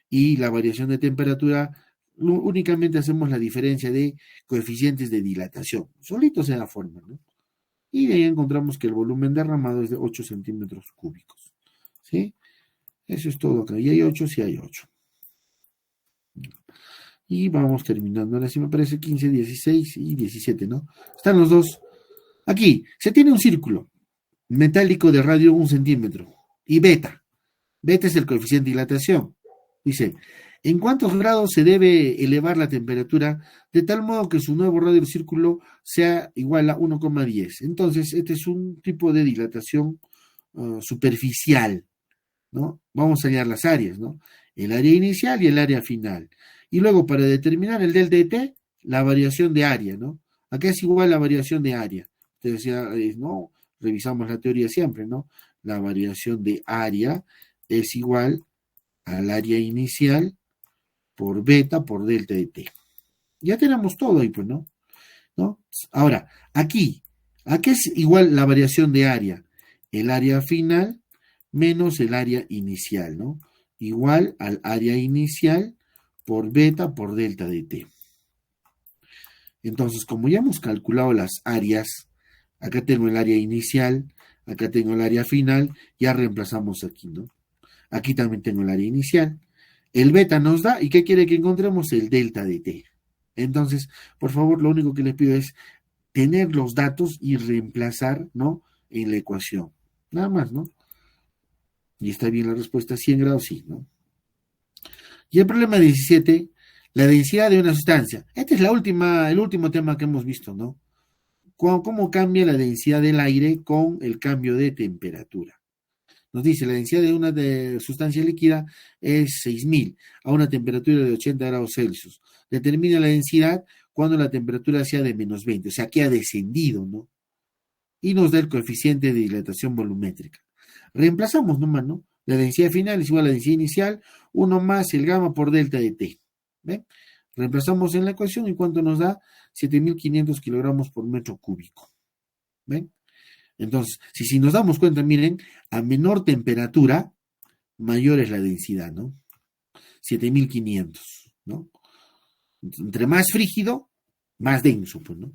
y la variación de temperatura, únicamente hacemos la diferencia de coeficientes de dilatación. Solito se da forma, ¿no? Y de ahí encontramos que el volumen derramado es de 8 centímetros cúbicos. ¿Sí? Eso es todo acá. Y hay 8, sí hay 8. Y vamos terminando. Ahora sí me parece 15, 16 y 17, ¿no? Están los dos. Aquí, se tiene un círculo metálico de radio 1 centímetro. Y beta. Beta es el coeficiente de dilatación. Dice, ¿en cuántos grados se debe elevar la temperatura de tal modo que su nuevo radio del círculo sea igual a 1,10? Entonces, este es un tipo de dilatación superficial, ¿no? Vamos a hallar las áreas, ¿no? El área inicial y el área final. Y luego, para determinar el delta de T, la variación de área, ¿no? Acá es igual la variación de área. Entonces, ya, ¿no? Revisamos la teoría siempre, ¿no? La variación de área es igual al área inicial por beta por delta de T. Ya tenemos todo ahí, pues, ¿no? Ahora, aquí, ¿a qué es igual la variación de área? El área final menos el área inicial, ¿no? Igual al área inicial por beta por delta de T. Entonces, como ya hemos calculado las áreas, acá tengo el área inicial, acá tengo el área final, ya reemplazamos aquí, ¿no? Aquí también tengo el área inicial. El beta nos da, ¿y qué quiere que encontremos? El delta de T. Entonces, por favor, lo único que les pido es tener los datos y reemplazar, ¿no? En la ecuación. Nada más, ¿no? Y está bien la respuesta, 100 grados, sí, ¿no? Y el problema 17, la densidad de una sustancia. Este es el último tema que hemos visto, ¿no? ¿Cómo cambia la densidad del aire con el cambio de temperatura? Nos dice, la densidad de una sustancia líquida es 6000 a una temperatura de 80 grados Celsius. Determina la densidad cuando la temperatura sea de menos 20, o sea, que ha descendido, ¿no? Y nos da el coeficiente de dilatación volumétrica. Reemplazamos nomás, ¿no? La densidad final es igual a la densidad inicial, 1 más el gamma por delta de T. ¿Ven? Reemplazamos en la ecuación y cuánto nos da 7500 kilogramos por metro cúbico. ¿Ven? Entonces, si nos damos cuenta, miren, a menor temperatura, mayor es la densidad, ¿no? 7500, ¿no? Entre más frígido, más denso, pues, ¿no?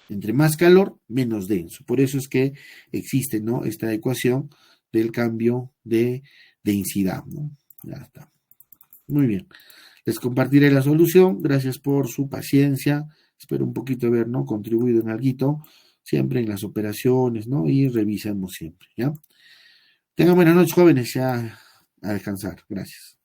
Entre más calor, menos denso. Por eso es que existe, ¿no? Esta ecuación del cambio de densidad, ¿no? Ya está. Muy bien. Les compartiré la solución. Gracias por su paciencia. Espero un poquito haber, ¿no? Contribuido en algo, siempre en las operaciones, ¿no? Y revisamos siempre, ¿ya? Tengan buenas noches, jóvenes, ya a descansar. Gracias.